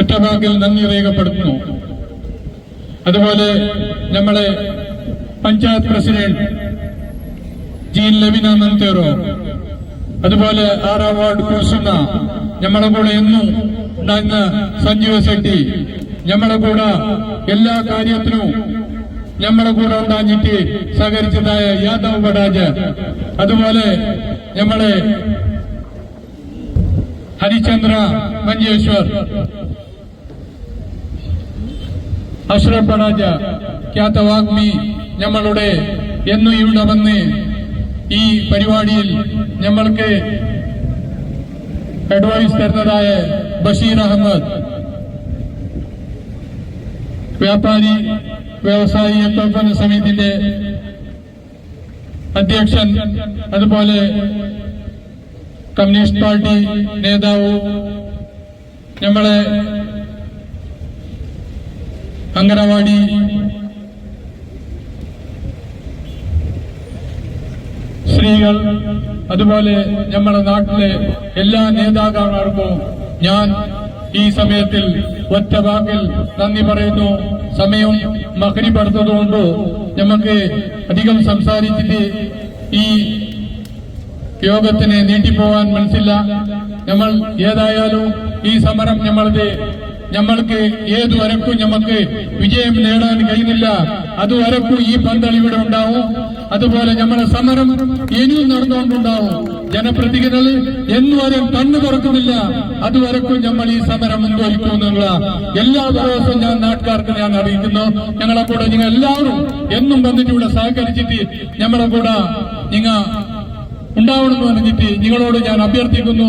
ഒറ്റവാക്കിൽ നന്ദി രേഖപ്പെടുത്തുന്നു. അതുപോലെ നമ്മളെ പഞ്ചായത്ത് പ്രസിഡന്റ് ജീൻ ലബിന മന്തേറോ, അതുപോലെ 6ാം വാർഡ് കുർസുന്ന നമ്മളെ കൂടെ എന്നും ഉണ്ടായിരുന്ന സഞ്ജീവ ശെട്ടി, നമ്മളെ കൂടെ എല്ലാ കാര്യത്തിനും നമ്മളെ കൂടെ ഉണ്ടാഞ്ഞിട്ട് സഹകരിച്ചതായ യാദവ് ബഡാജ്, അതുപോലെ നമ്മളെ ഹരിചന്ദ്ര മഞ്ചേശ്വർ, അഷ്റഫ് ബഡാജ്, ഖ്യാത വാഗ്മി, നമ്മളുടെ എന്നും ഇവിടെ വന്ന് ഈ പരിപാടിയിൽ നമ്മൾക്ക് അഡ്വൈസ് തരുന്നതായ ബഷീർ അഹമ്മദ്, വ്യാപാരി വ്യവസായി ഏകോപന സമിതിന്റെ അധ്യക്ഷൻ, അതുപോലെ കമ്മ്യൂണിസ്റ്റ് പാർട്ടി നേതാവ്, നമ്മളെ അംഗനവാടി സ്ത്രീകൾ, അതുപോലെ നമ്മുടെ നാട്ടിലെ എല്ലാ നേതാക്കന്മാർക്കും ഞാൻ ഈ സമയത്തിൽ ഒറ്റ വാക്കിൽ നന്ദി പറയുന്നു. സമയം മഗ്‌രിബ് അടുത്തതുകൊണ്ട് നമുക്ക് അധികം സംസാരിച്ചിട്ട് ഈ യോഗത്തിന് നീട്ടിപ്പോവാൻ മനസ്സില്ല. നമ്മൾ ഏതായാലും ഈ സമരം നമ്മളത് നമ്മൾക്ക് ഏതുവരക്കും നമുക്ക് വിജയം നേടാൻ കഴിയുന്നില്ല. അതുവരക്കും ഈ പന്തളി ഇവിടെ ഉണ്ടാവും. അതുപോലെ നമ്മളെ സമരം ഇനിയും നടന്നുകൊണ്ടുണ്ടാവും. ജനപ്രതിനിധികൾ എന്നുവരെ കണ്ണു തുറക്കുന്നില്ല. അതുവരക്കും നമ്മൾ ഈ സമരം മുൻപോരിക്കുമെന്നുള്ള എല്ലാ ദിവസവും ഞാൻ നാട്ടുകാർക്ക് ഞാൻ അറിയിക്കുന്നു. ഞങ്ങളെ കൂടെ നിങ്ങൾ എല്ലാവരും എന്നും വന്നിട്ട് ഇവിടെ സഹകരിച്ചിട്ട് നമ്മളെ കൂടെ നിങ്ങൾ ഉണ്ടാവണമെന്ന് പറഞ്ഞിട്ട് നിങ്ങളോട് ഞാൻ അഭ്യർത്ഥിക്കുന്നു.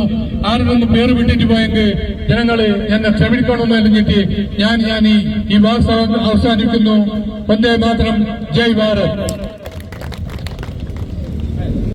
ആരെങ്കിലും പേര് വിട്ടിട്ട് പോയെങ്കിൽ ജനങ്ങള് എന്നെ ക്ഷമിക്കണമെന്ന് പറഞ്ഞിട്ട് ഞാൻ ഈ വാർത്ത അവസാനിക്കുന്നു. വന്ദേ മാതരം, ജയ് ഭാരത്.